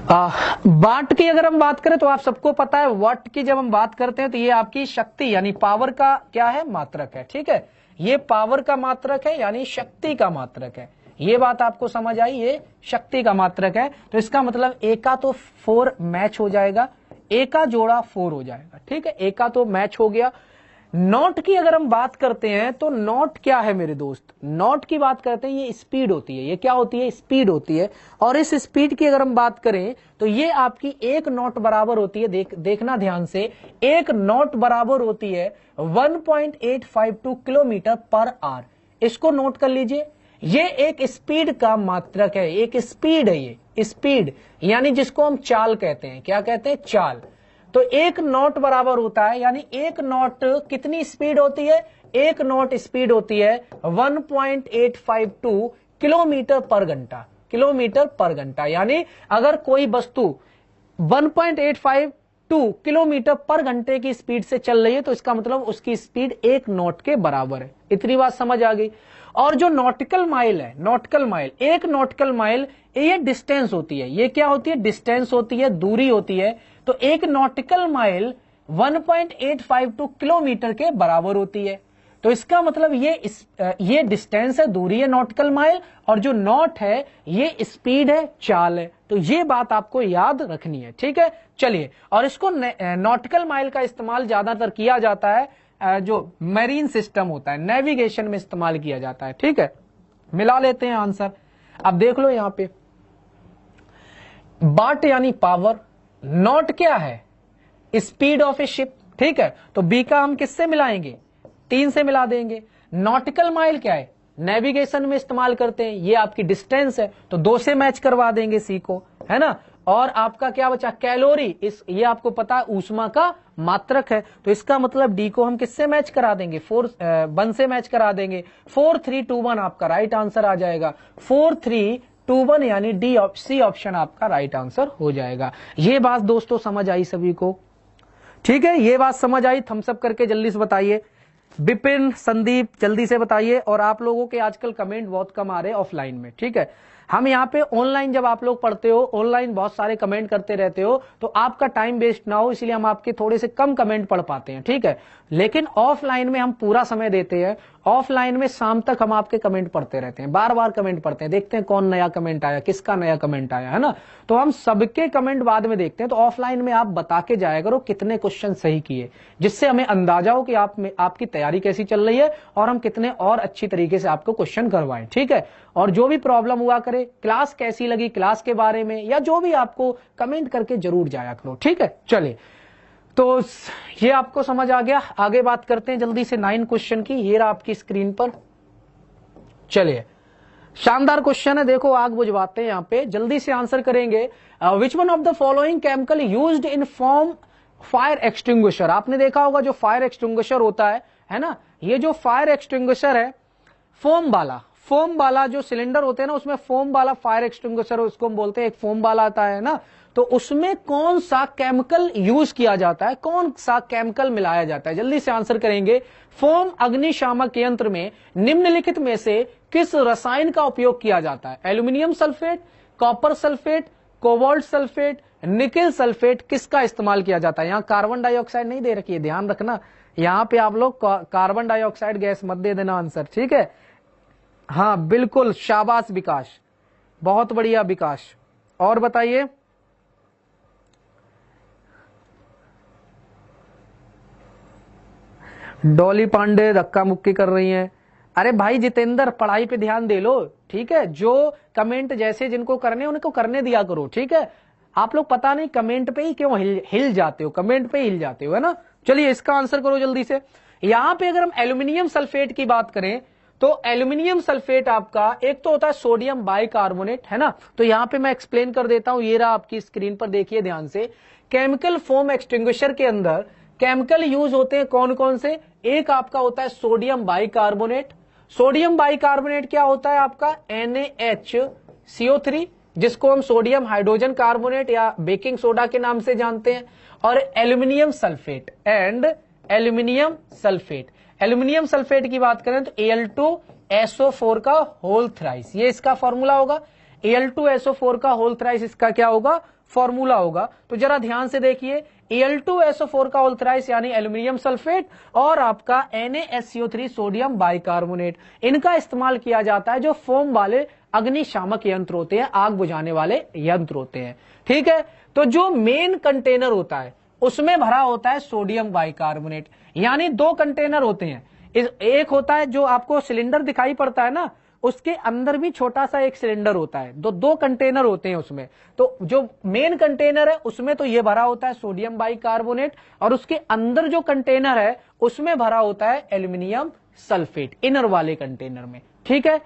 [SPEAKER 1] वाट की अगर हम बात करें तो आप सबको पता है वाट की जब हम बात करते हैं तो ये आपकी शक्ति यानी पावर का क्या है, मात्रक है। ठीक है, ये पावर का मात्रक है यानी शक्ति का मात्रक है। ये बात आपको समझ आई, ये शक्ति का मात्रक है। तो इसका मतलब ए का तो 4 मैच हो जाएगा, ए का जोड़ा 4 हो जाएगा। ठीक है, ए का तो मैच हो गया। नॉट की अगर हम बात करते हैं तो नॉट क्या है मेरे दोस्त, नॉट की बात करते हैं, ये स्पीड होती है। ये क्या होती है, स्पीड होती है। और इस स्पीड की अगर हम बात करें तो ये आपकी एक नॉट बराबर होती है, देखना ध्यान से, एक नॉट बराबर होती है 1.852 किलोमीटर पर आवर। इसको नोट कर लीजिए, ये एक स्पीड का मात्रक है, एक स्पीड है। ये स्पीड यानी जिसको हम चाल कहते हैं, क्या कहते हैं, चाल। तो एक नॉट बराबर होता है, यानी एक नॉट कितनी स्पीड होती है, एक नॉट स्पीड होती है 1.852 किलोमीटर पर घंटा, किलोमीटर पर घंटा। यानी अगर कोई वस्तु 1.852 किलोमीटर पर घंटे की स्पीड से चल रही है तो इसका मतलब उसकी स्पीड एक नॉट के बराबर है। इतनी बात समझ आ गई। और जो नॉटिकल माइल है, नॉटिकल माइल, एक नॉटिकल माइल ये डिस्टेंस होती है। ये क्या होती है, डिस्टेंस होती है, दूरी होती है। तो एक नॉटिकल माइल 1.852 किलोमीटर के बराबर होती है। तो इसका मतलब ये डिस्टेंस है, दूरी है नॉटिकल माइल, और जो नॉट है ये स्पीड है, चाल है। तो ये बात आपको याद रखनी है। ठीक है, चलिए, और इसको नॉटिकल माइल का इस्तेमाल ज्यादातर किया जाता है जो मैरीन सिस्टम होता है, नेविगेशन में इस्तेमाल किया जाता है। ठीक है, मिला लेते हैं आंसर। अब देख लो यहां पे वाट यानी पावर, नॉट क्या है, स्पीड ऑफ ए शिप। ठीक है, तो बी का हम किससे मिलाएंगे, 3 से मिला देंगे। नॉटिकल माइल क्या है, नेविगेशन में इस्तेमाल करते हैं, ये आपकी डिस्टेंस है, तो 2 से मैच करवा देंगे सी को, है ना। और आपका क्या बचा, कैलोरी, ये आपको पता है ऊष्मा का मात्रक है। तो इसका मतलब डी को हम किससे मैच करा देंगे, 1 से मैच करा देंगे। 4321 आपका राइट आंसर आ जाएगा। 4321 यानी डी सी ऑप्शन आपका राइट आंसर हो जाएगा। ये बात दोस्तों समझ आई सभी को, ठीक है, ये बात समझ आई। थम्सअप करके जल्दी से बताइए। विपिन, संदीप, जल्दी से बताइए। और आप लोगों के आजकल कमेंट बहुत कम आ रहे हैं ऑफलाइन में। ठीक है, हम यहाँ पे ऑनलाइन जब आप लोग पढ़ते हो, ऑनलाइन बहुत सारे कमेंट करते रहते हो, तो आपका टाइम वेस्ट ना हो इसलिए हम आपके थोड़े से कम कमेंट पढ़ पाते हैं। ठीक है, लेकिन ऑफलाइन में हम पूरा समय देते हैं। ऑफलाइन में शाम तक हम आपके कमेंट पढ़ते रहते हैं, बार बार कमेंट पढ़ते हैं, देखते हैं कौन नया कमेंट आया, किसका नया कमेंट आया, है ना। तो हम सबके कमेंट बाद में देखते हैं। तो ऑफलाइन में आप बता के जाया करो कितने क्वेश्चन सही किए, जिससे हमें अंदाजा हो कि आपकी तैयारी कैसी चल रही है और हम कितने और अच्छी तरीके से आपको क्वेश्चन करवाएं। ठीक है, और जो भी प्रॉब्लम हुआ करे, क्लास कैसी लगी, क्लास के बारे में या जो भी आपको, कमेंट करके जरूर जाया करो। ठीक है, चलिए, तो ये आपको समझ आ गया। आगे बात करते हैं जल्दी से 9 क्वेश्चन की। ये रहा आपकी स्क्रीन पर। चलिए, शानदार क्वेश्चन है, देखो आग बुझवाते हैं यहां पे, जल्दी से आंसर करेंगे। Which one of the following chemical used in form fire extinguisher. आपने देखा होगा जो फायर एक्सटिंग्विशर होता है ना, ये जो फायर एक्सटिंग्विशर है, फोम वाला जो सिलेंडर होते हैं ना, उसमें फोम वाला फायर एक्सटिंग्विशर, उसको हम बोलते हैं, एक फोम वाला आता है ना। तो उसमें कौन सा केमिकल यूज किया जाता है, कौन सा केमिकल मिलाया जाता है, जल्दी से आंसर करेंगे। फोम अग्निशामक यंत्र में निम्नलिखित में से किस रसायन का उपयोग किया जाता है, aluminium sulphate, copper sulphate, cobalt sulphate, nickel sulphate किसका इस्तेमाल किया जाता है? यहां कार्बन डाइऑक्साइड नहीं दे रखी है, ध्यान रखना, यहां पे आप लोग कार्बन डाइऑक्साइड गैस मत दे देना आंसर, ठीक है। हाँ बिल्कुल, शाबाश विकास, बहुत बढ़िया विकास। और बताइए, डॉली पांडे धक्का मुक्की कर रही हैं। अरे भाई जितेंद्र, पढ़ाई पे ध्यान दे लो, ठीक है। जो कमेंट जैसे जिनको करने उनको करने दिया करो, ठीक है। आप लोग पता नहीं कमेंट पे ही क्यों हिल जाते हो, कमेंट पे हिल जाते हो, है ना। चलिए इसका आंसर करो जल्दी से। यहां पे अगर हम एल्यूमिनियम सल्फेट की बात करें तो एल्यूमिनियम सल्फेट आपका एक तो होता है सोडियम बाइकार्बोनेट, है ना। तो यहां पे मैं एक्सप्लेन कर देता हूं, ये रहा आपकी स्क्रीन पर, देखिए ध्यान से। केमिकल फोम एक्सटिंग्विशर के अंदर केमिकल यूज होते हैं कौन कौन से? एक आपका होता है सोडियम बाइकार्बोनेट। सोडियम बाइकार्बोनेट क्या होता है आपका? NaHCO3, जिसको हम सोडियम हाइड्रोजन कार्बोनेट या बेकिंग सोडा के नाम से जानते हैं। और aluminium sulphate and aluminium sulphate. Aluminium sulphate की बात करें तो Al2SO4 का होल थ्राइस, ये इसका फॉर्मूला होगा। Al2SO4 का होल थ्राइस इसका क्या होगा? फॉर्मूला होगा। तो जरा ध्यान से देखिए, Al2SO4 का होल थ्राइस यानी एल्यूमिनियम सल्फेट और आपका NaHCO3 सोडियम बाइकार्बोनेट, इनका इस्तेमाल किया जाता है जो फोम वाले अग्निशामक यंत्र होते हैं, आग बुझाने वाले यंत्र होते हैं, ठीक है। तो जो मेन कंटेनर होता है उसमें भरा होता है सोडियम बाइकार्बोनेट, यानी दो कंटेनर होते हैं। एक होता है जो आपको सिलेंडर दिखाई पड़ता है ना, उसके अंदर भी छोटा सा एक सिलेंडर होता है, दो कंटेनर होते हैं उसमें। तो जो मेन कंटेनर है उसमें तो ये भरा होता है सोडियम बाइकार्बोनेट, और उसके अंदर जो कंटेनर है उसमें भरा होता है एल्यूमिनियम सल्फेट, इनर वाले कंटेनर में, ठीक है।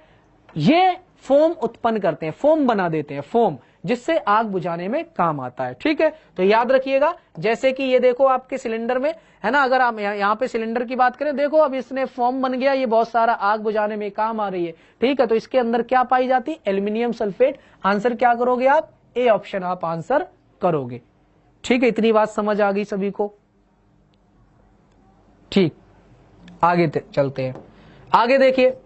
[SPEAKER 1] ये फोम उत्पन्न करते हैं, फोम बना देते हैं, फोम, जिससे आग बुझाने में काम आता है, ठीक है। तो याद रखिएगा, जैसे कि ये देखो आपके सिलेंडर में, है ना, अगर आप यहाँ पे सिलेंडर की बात करें, देखो अब इसने फोम बन गया, ये बहुत सारा आग बुझाने में काम आ रही है, ठीक है। तो इसके अंदर क्या पाई जाती है? Aluminium sulphate. आंसर क्या करोगे आप? ए ऑप्शन आप आंसर करोगे, ठीक है। इतनी बात समझ आ गई सभी को? ठीक, आगे चलते हैं। आगे देखिए,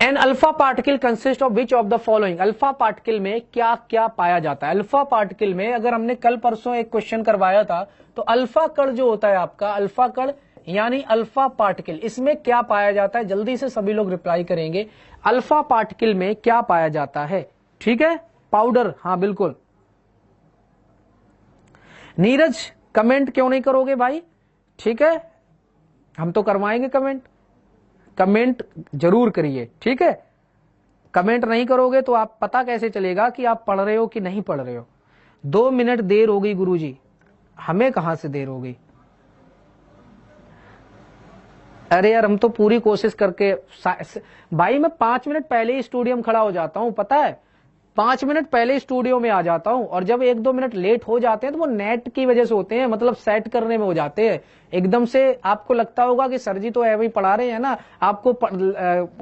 [SPEAKER 1] an alpha particle consist of which of the following. Alpha particle में क्या क्या पाया जाता है? अल्फा पार्टिकल में अगर हमने कल परसों एक क्वेश्चन करवाया था, तो अल्फा कण जो होता है आपका, अल्फा कण यानी अल्फा पार्टिकल, इसमें क्या पाया जाता है? जल्दी से सभी लोग रिप्लाई करेंगे, अल्फा पार्टिकल में क्या पाया जाता है, ठीक है। पाउडर, हाँ बिल्कुल। नीरज कमेंट क्यों नहीं करोगे भाई? ठीक है, हम तो करवाएंगे कमेंट, कमेंट जरूर करिए, ठीक है। कमेंट नहीं करोगे तो आप पता कैसे चलेगा कि आप पढ़ रहे हो कि नहीं पढ़ रहे हो? 2 मिनट देर हो गई गुरुजी, हमें कहां से देर हो गई? अरे यार हम तो पूरी कोशिश करके, भाई मैं 5 मिनट पहले ही स्टूडियो में खड़ा हो जाता हूं, पता है, 5 मिनट पहले स्टूडियो में आ जाता हूं। और जब 1-2 मिनट लेट हो जाते हैं तो वो नेट की वजह से होते हैं, मतलब सेट करने में हो जाते हैं। एकदम से आपको लगता होगा कि सर जी तो ऐसे ही पढ़ा रहे हैं ना, आपको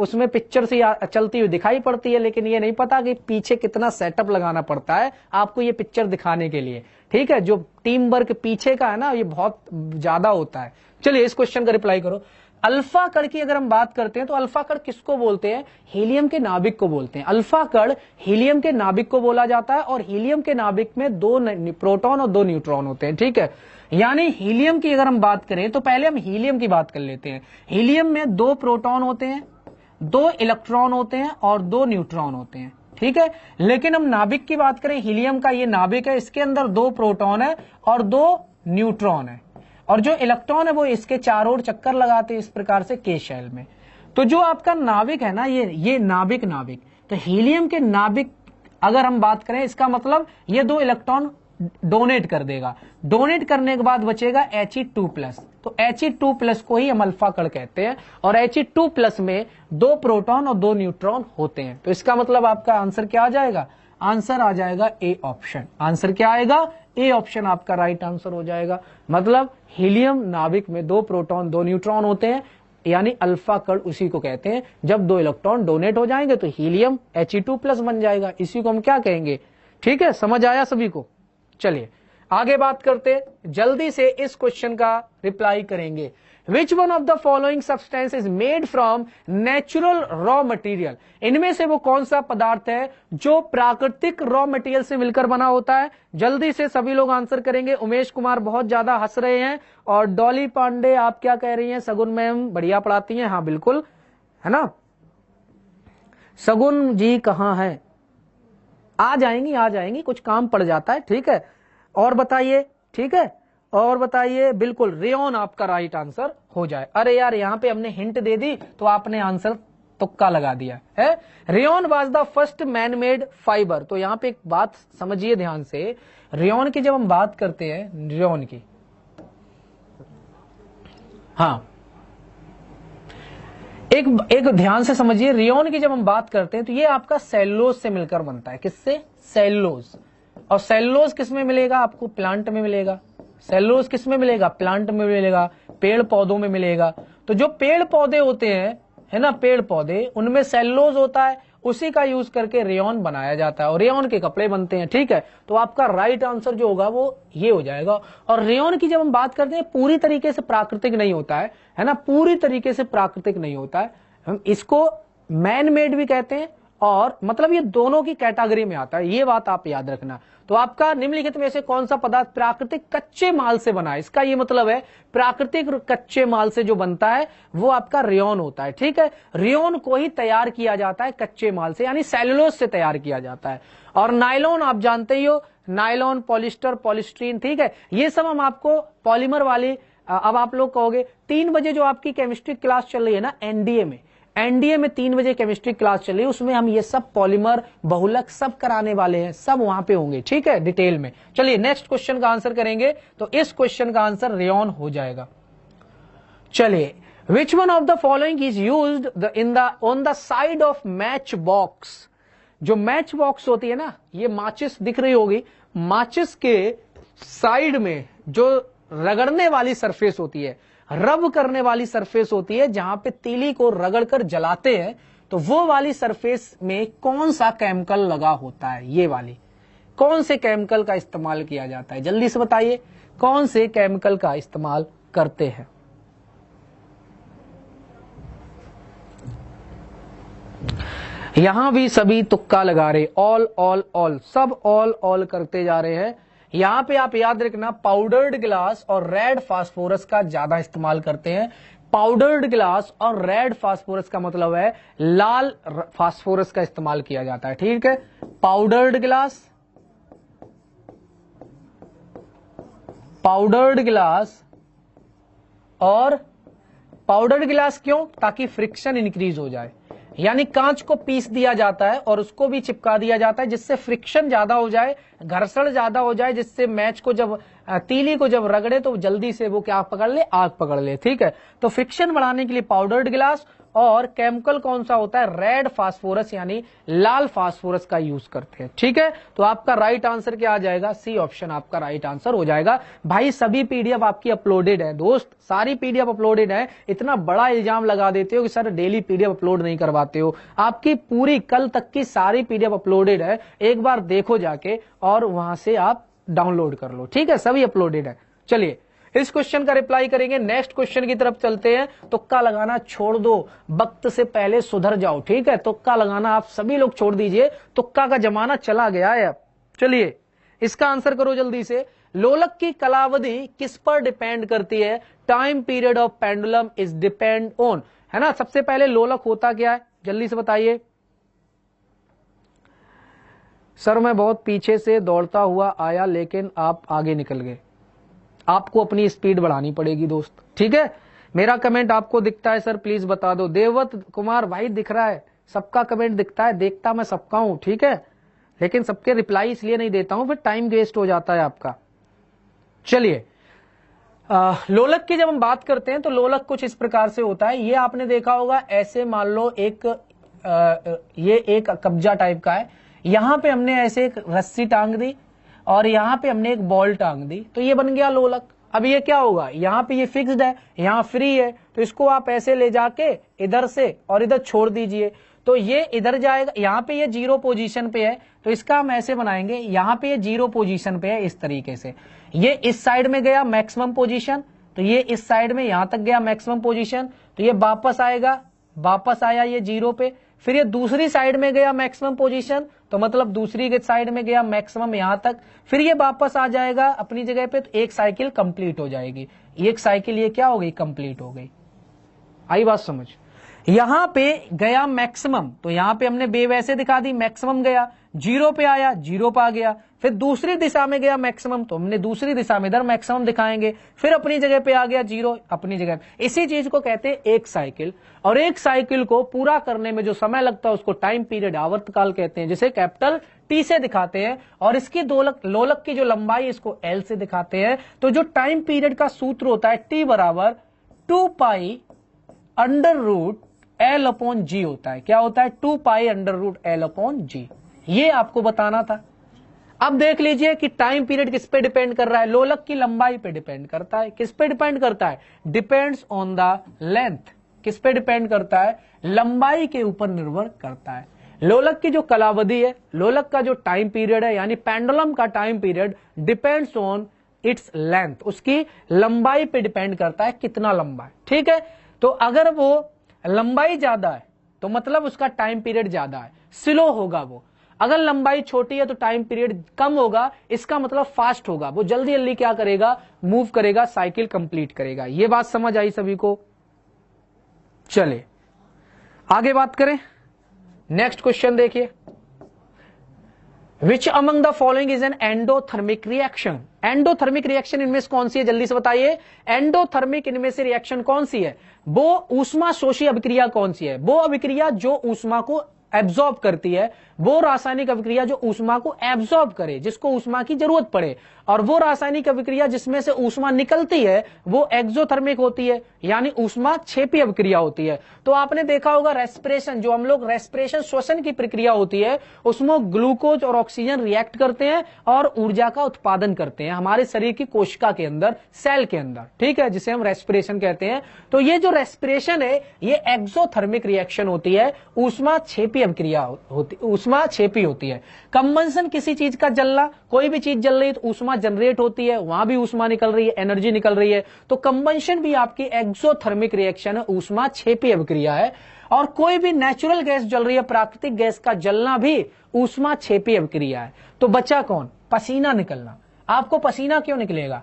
[SPEAKER 1] उसमें पिक्चर से चलती हुई दिखाई पड़ती है, लेकिन ये नहीं पता कि पीछे कितना सेटअप लगाना पड़ता है आपको ये पिक्चर दिखाने के लिए, ठीक है। जो टीम वर्क पीछे का है ना, ये बहुत ज्यादा होता है। चलिए इस क्वेश्चन का रिप्लाई करो। अल्फा कण की अगर हम बात करते हैं तो अल्फा कण किसको बोलते हैं? हीलियम के नाभिक को बोलते हैं। अल्फा कण हीलियम के नाभिक को बोला जाता है, और हीलियम के नाभिक में 2 प्रोटॉन और 2 न्यूट्रॉन होते हैं, ठीक है। यानी हीलियम की अगर हम बात करें तो पहले हम हीलियम की बात कर लेते हैं। हीलियम में 2 प्रोटॉन होते हैं, 2 इलेक्ट्रॉन होते हैं और 2 न्यूट्रॉन होते हैं, ठीक है। लेकिन हम नाभिक की बात करें, हीलियम का ये नाभिक है, इसके अंदर 2 प्रोटॉन है और 2 न्यूट्रॉन है, और जो इलेक्ट्रॉन है वो इसके चारों ओर चक्कर लगाते हैं इस प्रकार से के शेल में। तो जो आपका नाभिक है ना, ये नाभिक, तो हीलियम के नाभिक अगर हम बात करें, इसका मतलब ये 2 इलेक्ट्रॉन डोनेट कर देगा, डोनेट करने के बाद बचेगा He2+, तो He2+ को ही हम अल्फा कण कहते हैं, और He2+ में 2 प्रोटॉन और 2 न्यूट्रॉन होते हैं। तो इसका मतलब आपका आंसर क्या आ जाएगा? आंसर आ जाएगा ए ऑप्शन। आंसर क्या आएगा? ए ऑप्शन आपका राइट आंसर हो जाएगा। मतलब हीलियम नाभिक में 2 प्रोटॉन 2 न्यूट्रॉन होते हैं, यानी अल्फा कण उसी को कहते हैं। जब 2 इलेक्ट्रॉन डोनेट हो जाएंगे तो हीलियम He2+ बन जाएगा, इसी को हम क्या कहेंगे? ठीक है, समझ आया सभी को? चलिए आगे बात करते, जल्दी से इस क्वेश्चन का रिप्लाई करेंगे। Which one of the following substance is made from natural raw material, इनमें से वो कौन सा पदार्थ है जो प्राकृतिक रॉ मटेरियल से मिलकर बना होता है। जल्दी से सभी लोग आंसर करेंगे। उमेश कुमार बहुत ज्यादा हंस रहे हैं, और डॉली पांडे आप क्या कह रही हैं? सगुन मैम बढ़िया पढ़ाती हैं, हाँ बिल्कुल, है ना। सगुन जी कहाँ है? आ जाएंगी, कुछ काम पड़ जाता है, ठीक है। और बताइए, ठीक है, और बताइए। बिल्कुल रेयन आपका राइट आंसर हो जाए। अरे यार यहाँ पे हमने हिंट दे दी तो आपने आंसर तुक्का लगा दिया है। Rayon was the first man made fibre. तो यहाँ पे एक बात समझिए ध्यान से, रेयन की जब हम बात करते हैं, रेयन की, हाँ एक ध्यान से समझिए, रेयन की जब हम बात करते हैं तो ये आपका सेलुलोज से मिलकर बनता है। किससे? सेलुलोज। और सेलुलोज किस में मिलेगा? आपको प्लांट में मिलेगा। सेलुलोज किस में मिलेगा? प्लांट में मिलेगा, पेड़ पौधों में मिलेगा। तो जो पेड़ पौधे होते हैं, है ना, पेड़ पौधे, उनमें सेलुलोज होता है, उसी का यूज करके रेयन बनाया जाता है और रेयन के कपड़े बनते हैं, ठीक है। तो आपका राइट आंसर जो होगा वो ये हो जाएगा। और रेयन की जब हम बात करते हैं, पूरी तरीके से प्राकृतिक नहीं होता है ना, पूरी तरीके से प्राकृतिक नहीं होता है। हम इसको मैन मेड भी कहते हैं, और मतलब ये दोनों की कैटेगरी में आता है, ये बात आप याद रखना। तो आपका निम्नलिखित में से कौन सा पदार्थ प्राकृतिक कच्चे माल से बना है? इसका ये मतलब है प्राकृतिक कच्चे माल से जो बनता है वो आपका रेयन होता है, ठीक है। रेयन को ही तैयार किया जाता है कच्चे माल से, यानी सेलुलोज से तैयार किया जाता है। और नायलॉन आप जानते ही हो, नायलॉन, पॉलिस्टर, पॉलिस्ट्रीन, ठीक है, ये सब हम आपको पॉलीमर वाली, अब आप लोग कहोगे 3 बजे जो आपकी केमिस्ट्री क्लास चल रही है ना एनडीए में 3 बजे केमिस्ट्री क्लास चल रही है, उसमें हम ये सब पॉलीमर, बहुलक सब कराने वाले हैं, सब वहां पे होंगे, ठीक है, डिटेल में। चलिए नेक्स्ट क्वेश्चन का आंसर करेंगे। तो इस क्वेश्चन का आंसर रेयन हो जाएगा। चलिए, which one of the following is used in the on the side of match box. जो मैच बॉक्स होती है ना, ये माचिस दिख रही होगी, माचिस के साइड में जो रगड़ने वाली सरफेस होती है, रब करने वाली सरफेस होती है, जहां पे तीली को रगड़कर जलाते हैं, तो वो वाली सरफेस में कौन सा केमिकल लगा होता है? ये वाली कौन से केमिकल का इस्तेमाल किया जाता है? जल्दी से बताइए, कौन से केमिकल का इस्तेमाल करते हैं? यहां भी सभी तुक्का लगा रहे, ऑल सब ऑल करते जा रहे हैं। यहां पे आप याद रखना, पाउडर्ड ग्लास और रेड फास्फोरस का ज्यादा इस्तेमाल करते हैं। पाउडर्ड ग्लास और रेड फास्फोरस का मतलब है लाल फास्फोरस का इस्तेमाल किया जाता है, ठीक है। पाउडर्ड ग्लास और पाउडर्ड ग्लास क्यों? ताकि फ्रिक्शन इंक्रीज हो जाए, यानी कांच को पीस दिया जाता है और उसको भी चिपका दिया जाता है, जिससे फ्रिक्शन ज्यादा हो जाए, घर्षण ज्यादा हो जाए, जिससे मैच को जब तीली को जब रगड़े तो जल्दी से वो क्या पकड़ ले? आग पकड़ ले, ठीक है। तो फ्रिक्शन बढ़ाने के लिए पाउडर्ड ग्लास, और केमिकल कौन सा होता है? रेड फास्फोरस यानी लाल फास्फोरस का यूज करते हैं, ठीक है। तो आपका राइट आंसर क्या आ जाएगा? सी ऑप्शन आपका राइट आंसर हो जाएगा। भाई सभी पीडीएफ आपकी अपलोडेड है दोस्त, सारी पीडीएफ अपलोडेड है। इतना बड़ा इल्जाम लगा देते हो कि सर डेली पीडीएफ अपलोड नहीं करवाते हो, आपकी पूरी कल तक की सारी पीडीएफ अपलोडेड है, एक बार देखो जाके और वहां से आप डाउनलोड कर लो, ठीक है, सभी अपलोडेड है। चलिए इस क्वेश्चन का रिप्लाई करेंगे, नेक्स्ट क्वेश्चन की तरफ चलते हैं। तुक्का लगाना छोड़ दो, वक्त से पहले सुधर जाओ, ठीक है। तुक्का लगाना आप सभी लोग छोड़ दीजिए, तुक्का का जमाना चला गया है अब। चलिए इसका आंसर करो जल्दी से। लोलक की कालावधि किस पर डिपेंड करती है? Time period of pendulum is depend on, है ना। सबसे पहले लोलक होता क्या है? जल्दी से बताइए। सर मैं बहुत पीछे से दौड़ता हुआ आया लेकिन आप आगे निकल गए। आपको अपनी स्पीड बढ़ानी पड़ेगी दोस्त, ठीक है। मेरा कमेंट आपको दिखता है सर, प्लीज बता दो। देववत कुमार भाई दिख रहा है, सबका कमेंट दिखता है, देखता मैं सबका हूं, ठीक है, लेकिन सबके रिप्लाई इसलिए नहीं देता हूं, फिर टाइम वेस्ट हो जाता है आपका। चलिए लोलक की जब हम बात करते हैं तो लोलक कुछ इस प्रकार से होता है। ये आपने देखा होगा, ऐसे मान लो ये एक कब्जा टाइप का है, यहां पे हमने ऐसे एक रस्सी टांग दी और यहां पे हमने एक बॉल टांग दी, तो ये बन गया लोलक। अब ये क्या होगा? यहां पे ये फिक्स्ड है, यहां फ्री है, तो इसको आप ऐसे ले जाके इधर से और इधर छोड़ दीजिए, तो ये इधर जाएगा, यहाँ पे ये 0 पोजीशन पे है, तो इसका हम ऐसे बनाएंगे, यहाँ पे ये 0 पोजीशन पे है इस तरीके से। ये इस साइड में गया मैक्सिमम पोजीशन, तो ये इस साइड में यहां तक गया मैक्सिमम पोजीशन, तो ये वापस आएगा, वापस आया ये 0 पे। फिर ये दूसरी साइड में गया मैक्सिमम पोजीशन, तो मतलब दूसरी के साइड में गया मैक्सिमम यहां तक, फिर ये वापस आ जाएगा अपनी जगह पे, तो एक साइकिल कंप्लीट हो जाएगी। एक साइकिल ये क्या हो गई, कंप्लीट हो गई। आई बात समझ। यहां पे गया मैक्सिमम, तो यहां पे हमने वेव ऐसे दिखा दी, मैक्सिमम गया 0 पे आया, 0 पे आ गया। फिर दूसरी दिशा में गया मैक्सिमम, तो हमने दूसरी दिशा में इधर मैक्सिमम दिखाएंगे, फिर अपनी जगह पे आ गया 0 अपनी जगह। इसी चीज को कहते हैं एक साइकिल। और एक साइकिल को पूरा करने में जो समय लगता है उसको टाइम पीरियड, आवर्तकाल कहते हैं, जिसे कैपिटल T से दिखाते हैं। और इसकी लोलक की जो लंबाई इसको L से दिखाते हैं। तो जो टाइम पीरियड का सूत्र होता है T बराबर 2 pi under root L upon G होता है। क्या होता है, 2 pi under root L upon G। ये आपको बताना था। अब देख लीजिए कि टाइम पीरियड किस पे डिपेंड कर रहा है, लोलक की लंबाई पे डिपेंड करता है। किस पे डिपेंड करता है, डिपेंड्स ऑन द लेंथ। किस पे डिपेंड करता है, लंबाई के ऊपर निर्भर करता है। लोलक की जो कालावधि है, लोलक का जो टाइम पीरियड है, यानी पेंडुलम का time period depends on its length, उसकी लंबाई पे डिपेंड करता है कितना लंबा है। ठीक है, तो अगर वो लंबाई ज्यादा है तो मतलब उसका टाइम पीरियड ज्यादा है, स्लो होगा वो। अगर लंबाई छोटी है तो टाइम पीरियड कम होगा, इसका मतलब फास्ट होगा, वो जल्दी जल्दी क्या करेगा, मूव करेगा, साइकिल कंप्लीट करेगा। ये बात समझ आई सभी को। चले आगे बात करें, नेक्स्ट क्वेश्चन देखिए। Which among the following is an endothermic reaction. Endothermic reaction इनमें से कौन सी है, जल्दी से बताइए। एंडोथर्मिक इनमें से रिएक्शन कौन सी है, वो ऊष्मा शोषी अभिक्रिया कौन सी है, वो अभिक्रिया जो ऊष्मा को एब्जॉर्ब करती है, वो रासायनिक अभिक्रिया जो ऊष्मा को एब्जॉर्ब करे, जिसको ऊष्मा की जरूरत पड़े। और वो रासायनिक अभिक्रिया जिसमें से ऊष्मा निकलती है वो एक्सोथर्मिक होती है, यानी ऊष्मा क्षेपी अभिक्रिया होती है। तो आपने देखा होगा रेस्पिरेशन, जो हम लोग रेस्पिरेशन श्वसन की प्रक्रिया होती है, उसमें ग्लूकोज और ऑक्सीजन रिएक्ट करते हैं और ऊर्जा का उत्पादन करते हैं हमारे शरीर की कोशिका के अंदर, सेल के अंदर। ठीक है, जिसे हम रेस्पिरेशन कहते हैं। तो ये जो रेस्पिरेशन है ये एक्सोथर्मिक रिएक्शन होती है, ऊष्मा क्षेपी अभिक्रिया होती, ऊष्मा क्षेपी होती है। कंबंशन किसी चीज का जलना, कोई भी चीज जल रही है तो ऊष्मा जनरेट होती है, वहां भी ऊष्मा निकल रही है, एनर्जी निकल रही है। तो कंबंशन भी आपकी एक्सोथर्मिक रिएक्शन है, ऊष्मा क्षेपी अभिक्रिया है। और कोई भी नेचुरल गैस जल रही है, प्राकृतिक गैस का जलना भी ऊष्मा क्षेपी अभिक्रिया है। तो बचा कौन, पसीना निकलना। आपको पसीना क्यों निकलेगा,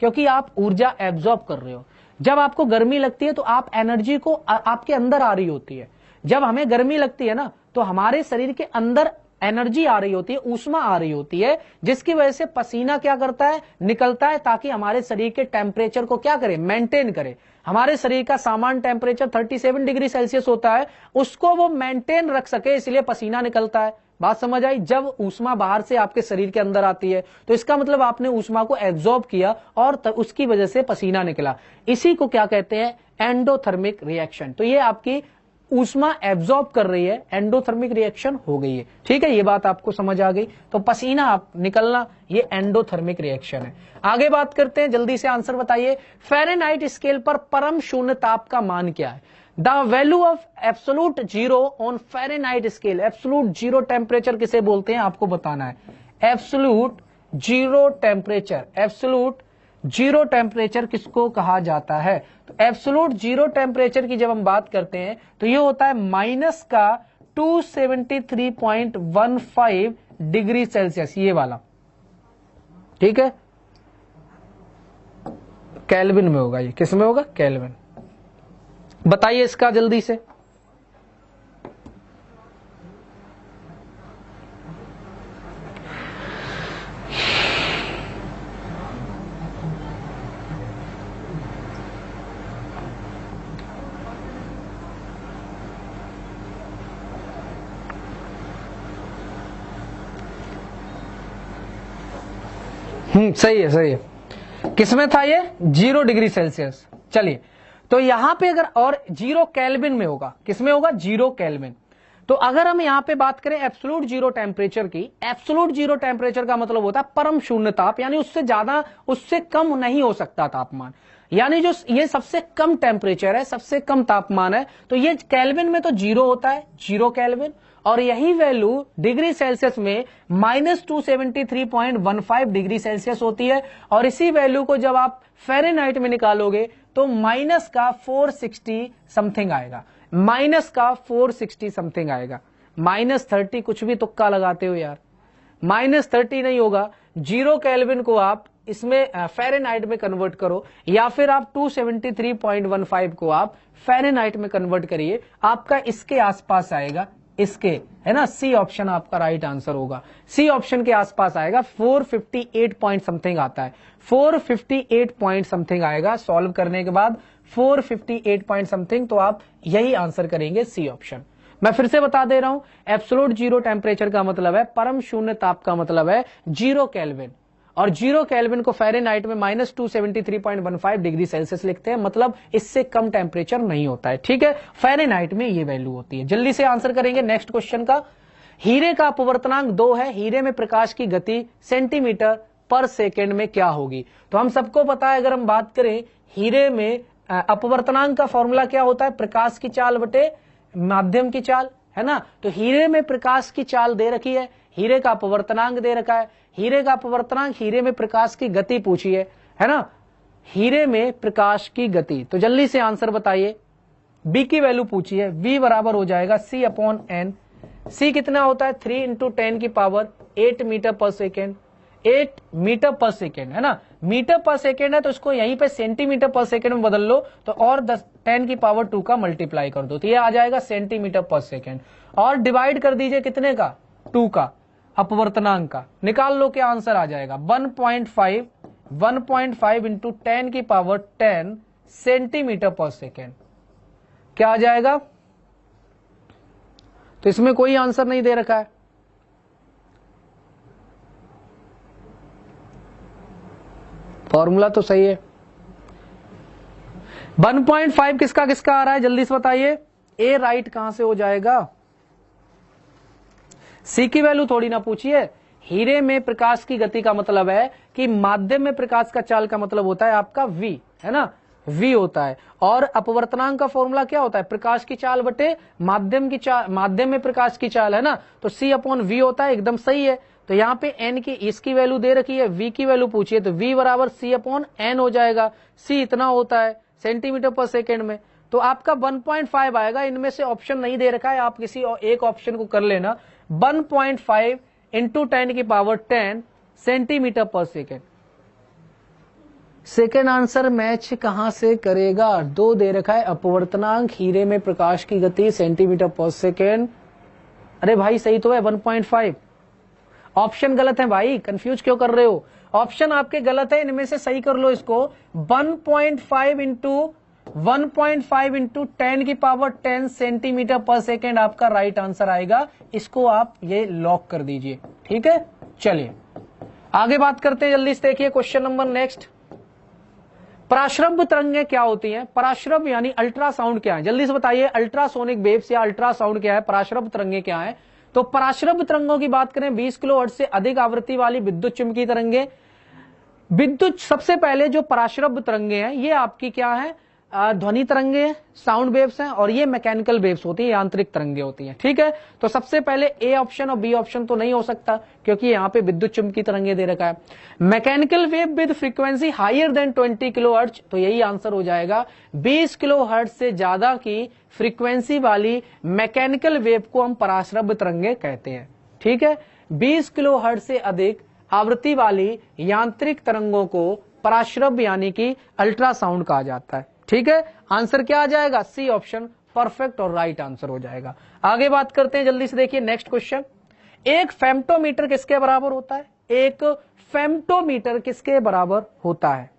[SPEAKER 1] क्योंकि आप ऊर्जा एब्जॉर्ब कर रहे हो। जब आपको गर्मी लगती है तो आप एनर्जी को आपके अंदर आ रही होती है। जब हमें गर्मी लगती है ना तो हमारे शरीर के अंदर एनर्जी आ रही होती है, ऊष्मा आ रही होती है, जिसकी वजह से पसीना क्या करता है, निकलता है, ताकि हमारे शरीर के टेम्परेचर को क्या करे, मेंटेन करे। हमारे शरीर का सामान्य टेम्परेचर 37 डिग्री सेल्सियस होता है, उसको वो मेंटेन रख सके, इसलिए पसीना निकलता है। बात समझ आई। जब ऊष्मा बाहर से आपके शरीर के अंदर आती है तो इसका मतलब आपने ऊष्मा को एब्जॉर्ब किया और उसकी वजह से पसीना निकला। इसी को क्या कहते हैं, एंडोथर्मिक रिएक्शन। तो ये आपकी ऊष्मा एब्जॉर्ब कर रही है, एंडोथर्मिक रिएक्शन हो गई है। ठीक है, ये बात आपको समझ आ गई। तो पसीना आप निकलना ये एंडोथर्मिक रिएक्शन है। आगे बात करते हैं, जल्दी से आंसर बताइए। फ़ारेनहाइट स्केल पर परम शून्य ताप का मान क्या है। The value of absolute zero on Fahrenheit scale. Absolute zero temperature किसे बोलते हैं आपको बताना है। Absolute zero temperature, absolute zero temperature किसको कहा जाता है। तो एब्सोल्यूट जीरो टेम्परेचर की जब हम बात करते हैं तो ये होता है माइनस का 273.15 डिग्री सेल्सियस, ये वाला। ठीक है, केल्विन में होगा, ये किस में होगा, केल्विन। बताइए इसका जल्दी से। सही है, सही है। किसमें था ये, 0 डिग्री सेल्सियस। चलिए, तो यहां पे अगर और 0 केल्विन में होगा, किसमें होगा, 0 केल्विन। तो अगर हम यहां पे बात करें एब्सोल्यूट जीरो टेम्परेचर की, एब्सोल्यूट जीरो टेम्परेचर का मतलब होता है परम शून्य ताप, यानी उससे ज्यादा, उससे कम नहीं हो सकता तापमान। यानी जो ये सबसे कम टेम्परेचर है, सबसे कम तापमान है, तो ये केल्विन में तो 0 होता है, 0 केल्विन, और यही वैल्यू डिग्री सेल्सियस में -273.15 डिग्री सेल्सियस होती है। और इसी वैल्यू को जब आप फ़ारेनहाइट में निकालोगे तो माइनस का 460 समथिंग आएगा, माइनस का 460 समथिंग आएगा। -30 कुछ भी तुक्का लगाते हो यार, -30 नहीं होगा। 0 केल्विन को आप इसमें फ़ारेनहाइट में कन्वर्ट करो, या फिर आप 273.15 को आप फ़ारेनहाइट में कन्वर्ट करिए, आपका इसके आसपास आएगा, इसके, है ना। सी ऑप्शन आपका राइट आंसर होगा, सी ऑप्शन के आसपास आएगा। 458 पॉइंट समथिंग आता है, 458 पॉइंट समथिंग आएगा सॉल्व करने के बाद, 458 पॉइंट समथिंग। तो आप यही आंसर करेंगे, सी ऑप्शन। मैं फिर से बता दे रहा हूं, एब्सोल्यूट जीरो टेम्परेचर का मतलब है, परम शून्य ताप का मतलब है 0 केल्विन, और 0 केल्विन को फ़ारेनहाइट में -273.15 डिग्री सेल्सियस लिखते हैं, मतलब इससे कम टेम्परेचर नहीं होता है, ठीक है। फ़ारेनहाइट में ये वैल्यू होती है। जल्दी से आंसर करेंगे नेक्स्ट क्वेश्चन का। हीरे का अपवर्तनांक 2 है, हीरे में प्रकाश की गति सेंटीमीटर पर सेकेंड में क्या होगी? तो हम सबको पता है, अगर हम बात करें हीरे में अपवर्तनांक का फॉर्मूला क्या होता है, प्रकाश की चाल बटे माध्यम की चाल, है ना। तो हीरे में प्रकाश की चाल दे रखी है, हीरे का अपवर्तनांक दे रखा है, हीरे का अपवर्तनांक, हीरे में प्रकाश की गति पूछी है ना, हीरे में प्रकाश की गति। तो जल्दी से आंसर बताइए, बी की वैल्यू पूछी है, v बराबर हो जाएगा c/n। c कितना होता है, 3 × 10⁸ मीटर पर सेकेंड, 8 मीटर पर सेकेंड, है ना। मीटर पर सेकेंड है तो इसको यहीं पे सेंटीमीटर पर सेकेंड में बदल लो, तो और 10⁻² का मल्टीप्लाई कर दो, तो ये आ जाएगा सेंटीमीटर पर सेकेंड, और डिवाइड कर दीजिए कितने का, 2 का, अपवर्तनांक का, निकाल लो क्या आंसर आ जाएगा, 1.5 × 10⁻10 सेंटीमीटर पर सेकेंड, क्या आ जाएगा। तो इसमें कोई आंसर नहीं दे रखा है, फॉर्मूला तो सही है। 1.5 किसका किसका आ रहा है, जल्दी से बताइए। ए राइट कहां से हो जाएगा, सी की वैल्यू थोड़ी ना पूछिए। हीरे में प्रकाश की गति का मतलब है कि माध्यम में प्रकाश का चाल का मतलब होता है आपका v, है ना, v होता है। और अपवर्तनांक का फॉर्मूला क्या होता है, प्रकाश की चाल बटे माध्यम की चाल, माध्यम में प्रकाश की चाल, है ना। तो c/v होता है, एकदम सही है। तो यहाँ पे n की, इसकी वैल्यू दे रखी है, v की वैल्यू पूछिए, तो v बराबर c/n हो जाएगा। c इतना होता है सेंटीमीटर पर सेकेंड में, तो आपका 1.5 आएगा। इनमें से ऑप्शन नहीं दे रखा है, आप किसी एक ऑप्शन को कर लेना। 1.5 × 10⁻10 सेंटीमीटर पर सेकेंड। सेकेंड आंसर मैच कहां से करेगा, 2 दे रखा है अपवर्तनांक, हीरे में प्रकाश की गति सेंटीमीटर पर सेकेंड। अरे भाई सही तो है 1.5, ऑप्शन गलत है भाई, कंफ्यूज क्यों कर रहे हो, ऑप्शन आपके गलत है, इनमें से सही कर लो इसको। 1.5 × 10⁻10 सेंटीमीटर पर सेकेंड आपका राइट आंसर आएगा, इसको आप ये लॉक कर दीजिए, ठीक है। चलिए आगे बात करते हैं, जल्दी से देखिए क्वेश्चन नंबर नेक्स्ट। पराश्रव्य तरंगें क्या होती हैं, पराश्रव्य यानी अल्ट्रासाउंड क्या है, जल्दी से बताइए। अल्ट्रासोनिक वेव्स या अल्ट्रासाउंड क्या है, पराश्रव्य तरंगें क्या है। तो पराश्रव्य तरंगों की बात करें, 20 किलोहर्ट्ज से अधिक आवृत्ति वाली विद्युत चुम्बकीय तरंगें। विद्युत, सबसे पहले जो पराश्रव्य तरंगें हैं ये आपकी क्या है, ध्वनि तरंगें, साउंड वेव्स हैं, और ये मैकेनिकल वेव्स होती है, यांत्रिक तरंगें होती हैं, ठीक है। तो सबसे पहले ए ऑप्शन और बी ऑप्शन तो नहीं हो सकता, क्योंकि यहाँ पे विद्युत चुम्बकीय तरंगें दे रखा है। Mechanical wave with frequency higher than 20 kilohertz, तो यही आंसर हो जाएगा। 20 किलोहर्ट्ज से ज्यादा की फ्रीक्वेंसी वाली मैकेनिकल वेव को हम पराश्रव्य तरंगें कहते हैं, ठीक है। 20 किलोहर्ट्ज से अधिक आवृत्ति वाली यांत्रिक तरंगों को पराश्रव्य यानी कि अल्ट्रासाउंड कहा जाता है, ठीक है। आंसर क्या आ जाएगा, सी ऑप्शन परफेक्ट और राइट आंसर हो जाएगा। आगे बात करते हैं, जल्दी से देखिए नेक्स्ट क्वेश्चन। एक फेम्टोमीटर किसके बराबर होता है, एक फेम्टोमीटर किसके बराबर होता है।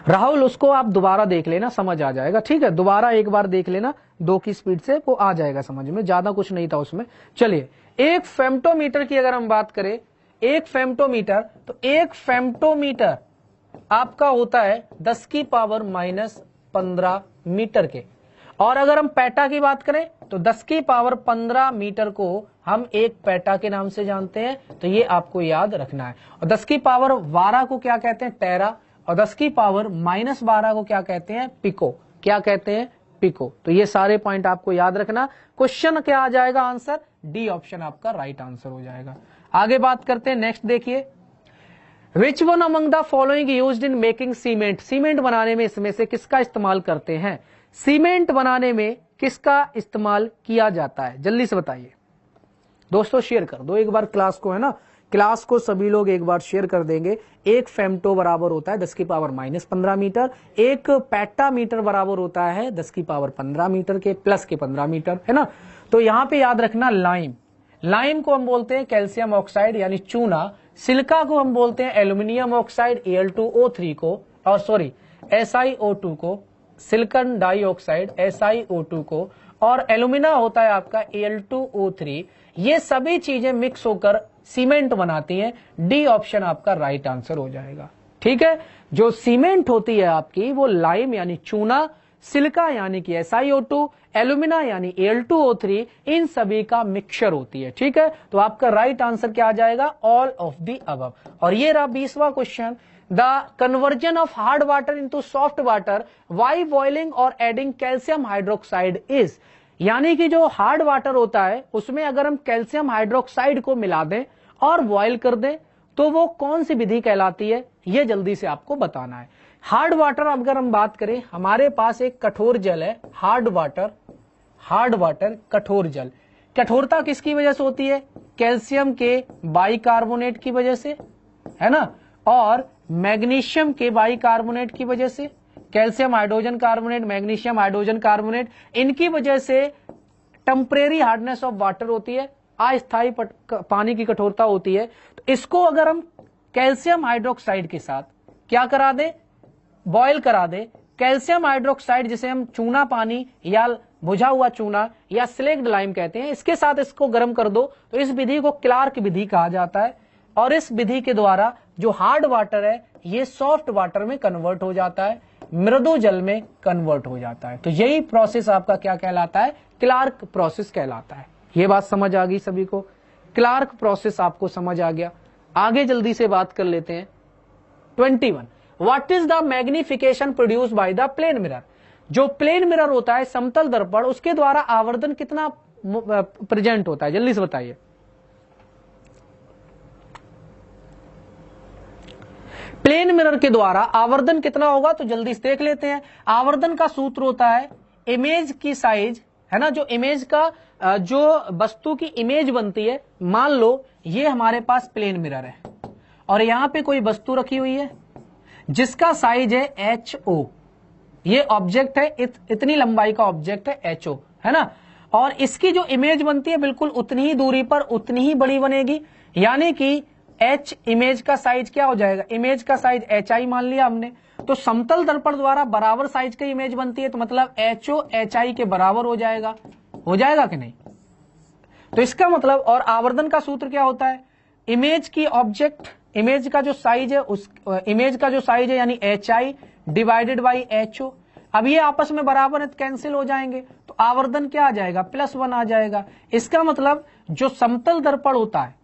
[SPEAKER 1] राहुल उसको आप दोबारा देख लेना, समझ आ जाएगा, ठीक है। दोबारा एक बार देख लेना 2 की स्पीड से, वो आ जाएगा समझ में, ज्यादा कुछ नहीं था उसमें। चलिए, एक फेम्टोमीटर की अगर हम बात करें, एक फेम्टोमीटर, तो एक फेम्टोमीटर आपका होता है 10⁻⁻15 मीटर के, और अगर हम पेटा की बात करें तो 10 की पावर 15 मीटर को हम एक पेटा के नाम से जानते हैं, तो ये आपको याद रखना है। और 10 की पावर 12 को क्या कहते हैं? टेरा। और 10 की पावर -12 को क्या कहते हैं? पिको। क्या कहते हैं? पिको। तो ये सारे पॉइंट आपको याद रखना। क्वेश्चन क्या आ जाएगा? आंसर डी ऑप्शन आपका राइट आंसर हो जाएगा। आगे बात करते हैं, नेक्स्ट देखिए, which one among the following used in making cement. Cement बनाने में इसमें से किसका इस्तेमाल करते हैं? सीमेंट बनाने में किसका इस्तेमाल किया जाता है? जल्दी से बताइए दोस्तों, शेयर कर दो एक बार क्लास को, है ना, क्लास को सभी लोग एक बार शेयर कर देंगे। एक फेम्टो बराबर होता है 10 की पावर -15 मीटर, एक पेटा मीटर बराबर होता है 10 की पावर 15 मीटर के प्लस के 15 मीटर, है ना। तो यहां पे याद रखना लाइम, लाइम को हम बोलते हैं कैल्शियम ऑक्साइड यानी चूना, सिलिका को हम बोलते हैं एल्यूमिनियम ऑक्साइड Al2O3 को, और सॉरी SiO2 को, सिलिकॉन डाइऑक्साइड SiO2 को, और एल्यूमिना होता है आपका Al2O3। ये सभी चीजें मिक्स होकर सीमेंट बनाती हैं। डी ऑप्शन आपका राइट आंसर हो जाएगा। ठीक है, जो सीमेंट होती है आपकी वो लाइम यानी चूना, सिलिका यानी कि SiO2, एल्यूमिना यानी Al2O3, इन सभी का मिक्सचर होती है। ठीक है, तो आपका राइट आंसर क्या आ जाएगा? All of the above. और ये रहा 20वां question, the conversion of hard water into soft water by boiling और एडिंग कैल्शियम हाइड्रोक्साइड इज। यानी कि जो हार्ड वाटर होता है उसमें अगर हम कैल्शियम हाइड्रोक्साइड को मिला दें और बॉयल कर दें तो वो कौन सी विधि कहलाती है? ये जल्दी से आपको बताना है। हार्ड वाटर अगर हम बात करें, हमारे पास एक कठोर जल है, हार्ड वाटर कठोर जल। कठोरता किसकी वजह से होती है? कैल्शियम के बाइकार्बोनेट की वजह से, है ना, और मैग्नीशियम के बाइकार्बोनेट की वजह से, calcium hydrogen carbonate, magnesium hydrogen carbonate, इनकी वजह से टेम्परेरी हार्डनेस ऑफ वाटर होती है, अस्थायी पानी की कठोरता होती है। तो इसको अगर हम कैल्शियम हाइड्रोक्साइड के साथ क्या करा दें? बॉयल करा दें। कैल्शियम हाइड्रोक्साइड जिसे हम चूना पानी या बुझा हुआ चूना या स्लेक्ड लाइम कहते हैं, इसके साथ इसको गर्म कर दो तो इस विधि को क्लार्क विधि कहा जाता है। और इस विधि के द्वारा जो हार्ड वाटर है ये सॉफ्ट वाटर में कन्वर्ट हो जाता है, मृदु जल में कन्वर्ट हो जाता है। तो यही प्रोसेस आपका क्या कहलाता है? क्लार्क प्रोसेस कहलाता है। ये बात समझ आ गई सभी को? क्लार्क प्रोसेस आपको समझ आ गया। आगे जल्दी से बात कर लेते हैं। 21, what is the magnification produce by the plane mirror. जो प्लेन मिरर होता है, समतल दर्पण, उसके द्वारा आवर्धन कितना प्रेजेंट होता है? जल्दी से बताइए। प्लेन मिरर के द्वारा आवर्धन कितना होगा? तो जल्दी से देख लेते हैं। आवर्धन का सूत्र होता है इमेज की साइज, है ना, जो इमेज का जो वस्तु की इमेज बनती है। मान लो ये हमारे पास प्लेन मिरर है और यहां पे कोई वस्तु रखी हुई है जिसका साइज है HO। ये ऑब्जेक्ट है, इतनी लंबाई का ऑब्जेक्ट है HO, है ना, और इसकी जो इमेज बनती है बिल्कुल उतनी ही दूरी पर उतनी ही बड़ी बनेगी। यानी कि H इमेज का साइज क्या हो जाएगा? इमेज का साइज HI मान लिया हमने। तो समतल दर्पण द्वारा बराबर साइज की इमेज बनती है, तो मतलब HO HI के बराबर हो जाएगा कि नहीं? तो इसका मतलब, और आवर्धन का सूत्र क्या होता है? इमेज की ऑब्जेक्ट, इमेज का जो साइज है, उस इमेज का जो साइज है यानी HI डिवाइडेड बाई HO। अब ये आपस में बराबर कैंसिल हो जाएंगे तो आवर्धन क्या आ जाएगा? +1 आ जाएगा। इसका मतलब जो समतल दर्पण होता है,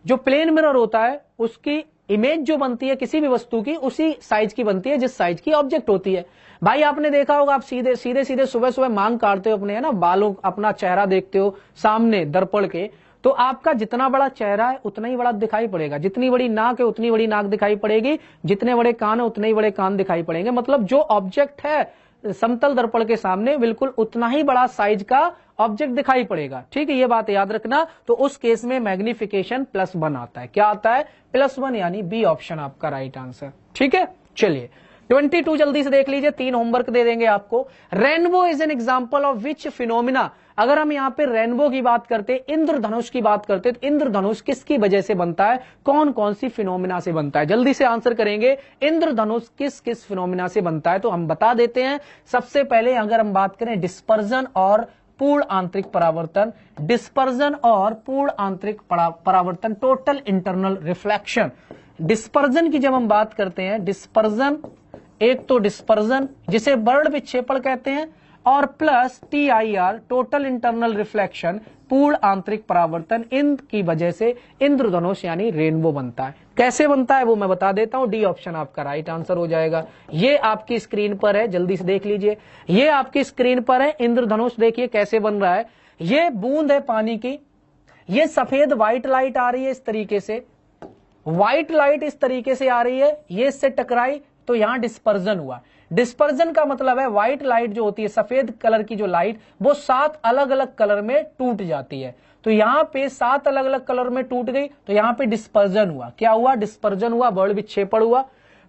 [SPEAKER 1] जो प्लेन मिरर होता है, उसकी इमेज जो बनती है किसी भी वस्तु की उसी साइज की बनती है जिस साइज की ऑब्जेक्ट होती है। भाई आपने देखा होगा, आप सीधे सुबह सुबह मांग काटते हो अपने, है ना, बालों, अपना चेहरा देखते हो सामने दर्पण के, तो आपका जितना बड़ा चेहरा है उतना ही बड़ा दिखाई पड़ेगा, जितनी बड़ी नाक है उतनी बड़ी नाक दिखाई पड़ेगी, जितने बड़े कान है उतने ही बड़े कान दिखाई पड़ेंगे। मतलब जो ऑब्जेक्ट है समतल दर्पण के सामने बिल्कुल उतना ही बड़ा साइज का ऑब्जेक्ट दिखाई पड़ेगा। ठीक है, ये बात याद रखना। तो उस केस में मैग्निफिकेशन +1 आता है। क्या आता है? +1, यानी बी ऑप्शन आपका राइट आंसर। ठीक है, चलिए 22 जल्दी से देख लीजिए, 3 होमवर्क दे देंगे आपको। Rainbow is an example of which phenomena. अगर हम यहाँ पे रेनबो की बात करते, इंद्रधनुष की बात करते, तो इंद्रधनुष किसकी वजह से बनता है? कौन कौन सी फिनोमिना से बनता है? जल्दी से आंसर करेंगे। इंद्रधनुष किस किस फिनोमिना से बनता है? तो हम बता देते हैं। सबसे पहले अगर हम बात करें डिस्पर्जन और पूर्ण आंतरिक परावर्तन, डिस्पर्जन और पूर्ण आंतरिक परावर्तन, टोटल इंटरनल रिफ्लेक्शन। डिस्पर्जन की जब हम बात करते हैं, डिस्पर्जन, एक तो डिस्पर्जन जिसे वर्ण विक्षेपण कहते हैं, और plus TIR total internal reflection पूर्ण आंतरिक परावर्तन, इन की वजह से इंद्रधनुष यानी रेनबो बनता है। कैसे बनता है वो मैं बता देता हूं, डी ऑप्शन आपका राइट आंसर हो जाएगा। ये आपकी स्क्रीन पर है, जल्दी से देख लीजिए, ये आपकी स्क्रीन पर है इंद्रधनुष, देखिए कैसे बन रहा है। ये बूंद है पानी की, ये सफेद व्हाइट लाइट आ रही है इस तरीके से, व्हाइट लाइट इस तरीके से आ रही है, ये इससे टकराई तो यहां डिस्पर्जन हुआ। डिस्पर्जन का मतलब है व्हाइट लाइट जो होती है, सफेद कलर की जो लाइट, वो 7 अलग अलग कलर में टूट जाती है। तो यहां पे 7 अलग अलग कलर में टूट गई, तो यहां पे डिस्पर्जन हुआ। क्या हुआ? डिस्पर्जन हुआ, बड़ विक्षेपण हुआ।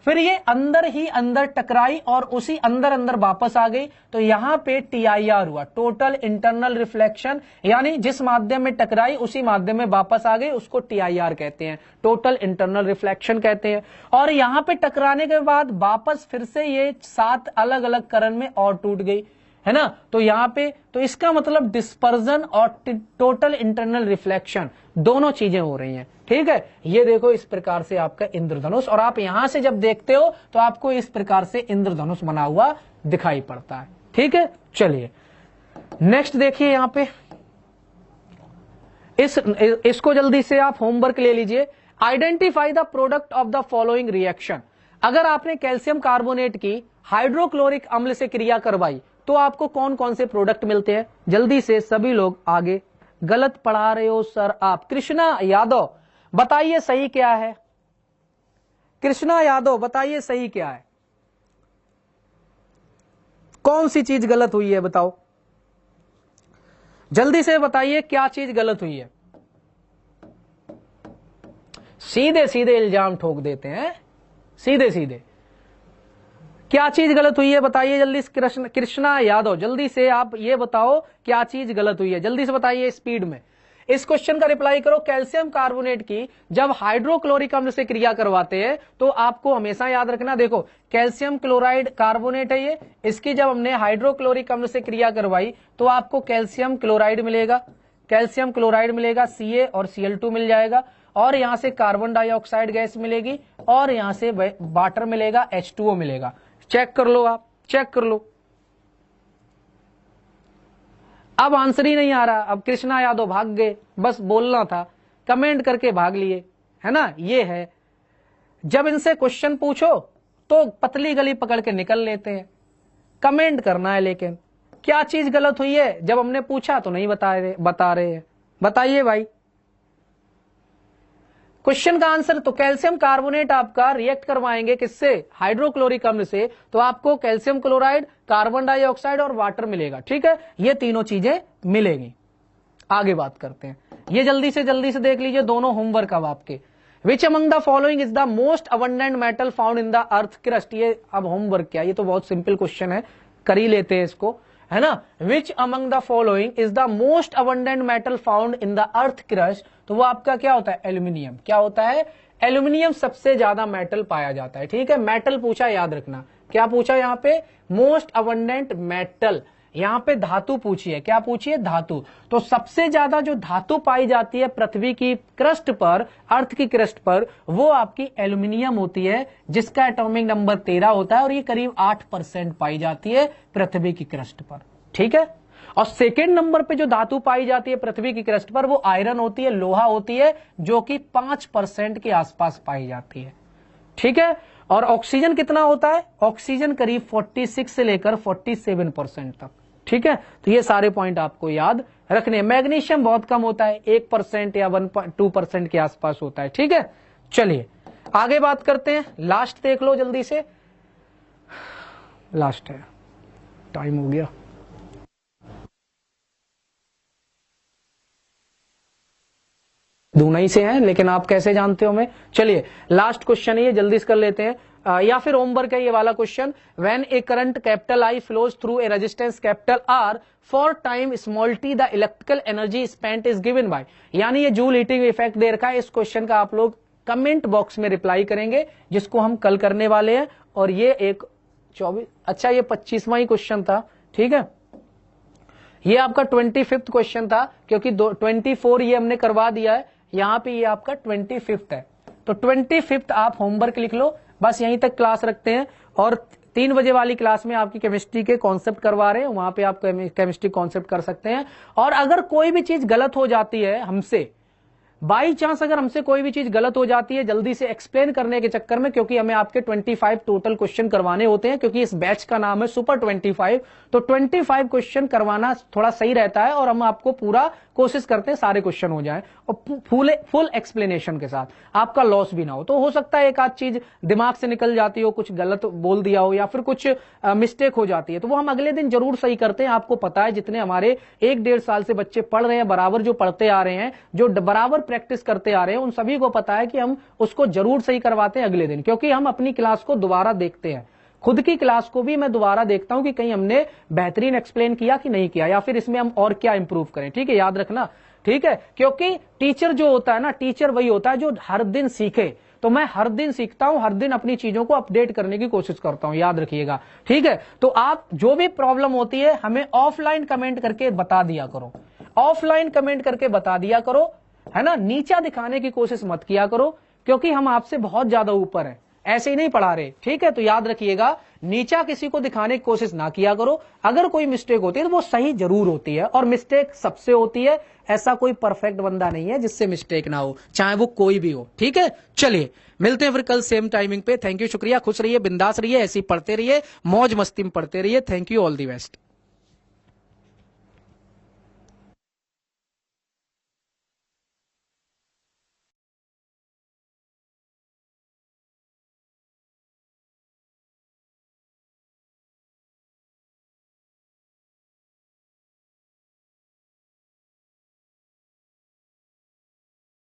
[SPEAKER 1] फिर ये अंदर ही अंदर टकराई और उसी अंदर अंदर वापस आ गई, तो यहां पे TIR हुआ, टोटल इंटरनल रिफ्लेक्शन, यानी जिस माध्यम में टकराई उसी माध्यम में वापस आ गई, उसको TIR कहते हैं, टोटल इंटरनल रिफ्लेक्शन कहते हैं। और यहां पे टकराने के बाद वापस फिर से ये 7 अलग अलग करण में और टूट गई, है ना। तो यहां पे तो इसका मतलब डिस्पर्जन और टोटल इंटरनल रिफ्लेक्शन दोनों चीजें हो रही हैं, ठीक है। ये देखो इस प्रकार से आपका इंद्रधनुष, और आप यहां से जब देखते हो तो आपको इस प्रकार से इंद्रधनुष बना हुआ दिखाई पड़ता है, ठीक है। चलिए नेक्स्ट देखिए, यहां पे इसको जल्दी से आप होमवर्क ले लीजिए। Identify the product of the following reaction. अगर आपने कैल्शियम कार्बोनेट की हाइड्रोक्लोरिक अम्ल से क्रिया करवाई तो आपको कौन कौन से प्रोडक्ट मिलते हैं? जल्दी से सभी लोग आगे। गलत पढ़ा रहे हो सर आप। कृष्णा यादव बताइए सही क्या है? कृष्णा यादव बताइए सही क्या है? कौन सी चीज गलत हुई है बताओ, जल्दी से बताइए क्या चीज गलत हुई है। सीधे सीधे इल्जाम ठोक देते हैं, सीधे सीधे। क्या चीज गलत हुई है बताइए जल्दी। कृष्णा यादव जल्दी से आप ये बताओ क्या चीज गलत हुई है, जल्दी से बताइए स्पीड में। इस क्वेश्चन का रिप्लाई करो। कैल्शियम कार्बोनेट की जब हाइड्रोक्लोरिक अम्ल से क्रिया करवाते हैं तो आपको हमेशा याद रखना, देखो कैल्शियम क्लोराइड कार्बोनेट है ये, इसकी जब हमने हाइड्रोक्लोरिक अम्ल से क्रिया करवाई तो आपको कैल्शियम क्लोराइड मिलेगा, कैल्शियम क्लोराइड मिलेगा, Ca और Cl2 मिल जाएगा, और यहां से कार्बन डाइऑक्साइड गैस मिलेगी, और यहां से वाटर मिलेगा, H2O मिलेगा। चेक कर लो, आप चेक कर लो। अब आंसर ही नहीं आ रहा। अब कृष्णा यादव भाग गए, बस बोलना था, कमेंट करके भाग लिए, है ना। ये है जब इनसे क्वेश्चन पूछो तो पतली गली पकड़ के निकल लेते हैं, कमेंट करना है। लेकिन क्या चीज गलत हुई है जब हमने पूछा तो नहीं बता रहे हैं। बताइए भाई क्वेश्चन का आंसर। तो कैल्शियम कार्बोनेट आपका रिएक्ट करवाएंगे किससे? हाइड्रोक्लोरिक अम्ल से, तो आपको कैल्शियम क्लोराइड, कार्बन डाइऑक्साइड और वाटर मिलेगा, ठीक है। ये तीनों चीजें मिलेंगी। आगे बात करते हैं, ये जल्दी से देख लीजिए दोनों होमवर्क अब आपके। Which among the following is the most abundant metal found in the earth crust. ये अब होमवर्क क्या, ये तो बहुत सिंपल क्वेश्चन है, कर ही लेते हैं इसको, है ना। Which among the following is the most abundant metal found in the earth crust, तो वो आपका क्या होता है? एल्यूमिनियम। क्या होता है? एल्यूमिनियम सबसे ज्यादा मेटल पाया जाता है, ठीक है। मेटल पूछा, याद रखना क्या पूछा यहाँ पे? मोस्ट अबंडेंट मेटल, यहां पे धातु पूछी है। क्या पूछी है? धातु। तो सबसे ज्यादा जो धातु पाई जाती है पृथ्वी की क्रस्ट पर, अर्थ की क्रस्ट पर, वो आपकी एल्यूमिनियम होती है, जिसका एटॉमिक नंबर 13 होता है, और ये करीब 8% पाई जाती है पृथ्वी की क्रस्ट पर, ठीक है। और सेकेंड नंबर पे जो धातु पाई जाती है पृथ्वी की क्रस्ट पर, वो आयरन होती है, लोहा होती है, जो कि 5% के आसपास पाई जाती है, ठीक है। और ऑक्सीजन कितना होता है? ऑक्सीजन करीब 46 से लेकर 47% तक, ठीक है। तो ये सारे पॉइंट आपको याद रखने। मैग्नीशियम बहुत कम होता है, 1% या 1.2% के आसपास होता है, ठीक है। चलिए आगे बात करते हैं। लास्ट देख लो जल्दी से, लास्ट है, टाइम हो गया। दूनाई से है, लेकिन आप कैसे जानते हो मैं? चलिए लास्ट क्वेश्चन है ये, जल्दी से कर लेते हैं। या फिर होमवर्क है ये वाला question. When A current capital I flows through a resistance capital R for time small t the electrical energy spent is given by, यानी ये जूल हीटिंग इफेक्ट दे रखा है। इस क्वेश्चन का आप लोग कमेंट बॉक्स में रिप्लाई करेंगे, जिसको हम कल करने वाले हैं। और ये एक 24, अच्छा ये 25वां ही क्वेश्चन था, ठीक है। ये आपका 25th क्वेश्चन था, क्योंकि 24 ये हमने करवा दिया है, यहां पे ये आपका 25th है। तो 25th आप होमवर्क लिख लो, बस यहीं तक क्लास रखते हैं। और 3 बजे वाली क्लास में आपकी केमिस्ट्री के कॉन्सेप्ट करवा रहे हैं, वहां पे आप केमिस्ट्री कॉन्सेप्ट कर सकते हैं। और अगर कोई भी चीज गलत हो जाती है हमसे, बाई चांस अगर हमसे कोई भी चीज गलत हो जाती है जल्दी से एक्सप्लेन करने के चक्कर में, क्योंकि हमें आपके 25 टोटल क्वेश्चन करवाने होते हैं, क्योंकि इस बैच का नाम है सुपर 25, तो 25 क्वेश्चन करवाना थोड़ा सही रहता है और हम आपको पूरा कोशिश करते हैं सारे क्वेश्चन हो जाएं और फुल एक्सप्लेनेशन के साथ, आपका लॉस भी ना हो। तो हो सकता है एक आध चीज दिमाग से निकल जाती हो, कुछ गलत बोल दिया हो या फिर कुछ मिस्टेक हो जाती है, तो वो हम अगले दिन जरूर सही करते हैं। आपको पता है जितने हमारे 1-1.5 साल से बच्चे पढ़ रहे हैं, बराबर जो पढ़ते आ रहे हैं, जो बराबर प्रैक्टिस करते आ रहे हैं, उन सभी को पता है कि हम उसको जरूर सही करवाते हैं अगले दिन, क्योंकि हम अपनी क्लास को दोबारा देखते हैं। खुद की क्लास को भी मैं दोबारा देखता हूं कि कहीं हमने बेहतरीन एक्सप्लेन किया कि नहीं किया, या फिर इसमें हम और क्या इंप्रूव करें। ठीक है, याद रखना। ठीक है, क्योंकि टीचर जो होता है ना, टीचर वही होता है जो हर दिन सीखे। तो मैं हर दिन सीखता हूं, हर दिन अपनी चीजों को अपडेट करने की कोशिश करता हूं, याद रखिएगा। ठीक है, तो आप जो भी प्रॉब्लम होती है हमें ऑफलाइन कमेंट करके बता दिया करो, ऑफलाइन कमेंट करके बता दिया करो, है ना। नीचा दिखाने की कोशिश मत किया करो, क्योंकि हम आपसे बहुत ज्यादा ऊपर हैं, ऐसे ही नहीं पढ़ा रहे। ठीक है, तो याद रखिएगा, नीचा किसी को दिखाने की कोशिश ना किया करो। अगर कोई मिस्टेक होती है तो वो सही जरूर होती है, और मिस्टेक सबसे होती है। ऐसा कोई परफेक्ट बंदा नहीं है जिससे मिस्टेक ना हो, चाहे वो कोई भी हो। ठीक है, चलिए मिलते हैं फिर कल सेम टाइमिंग पे। थैंक यू, शुक्रिया, खुश रहिए, बिंदास रहिए, ऐसे ही पढ़ते रहिए, मौज मस्ती में पढ़ते रहिए। Thank you, all the best.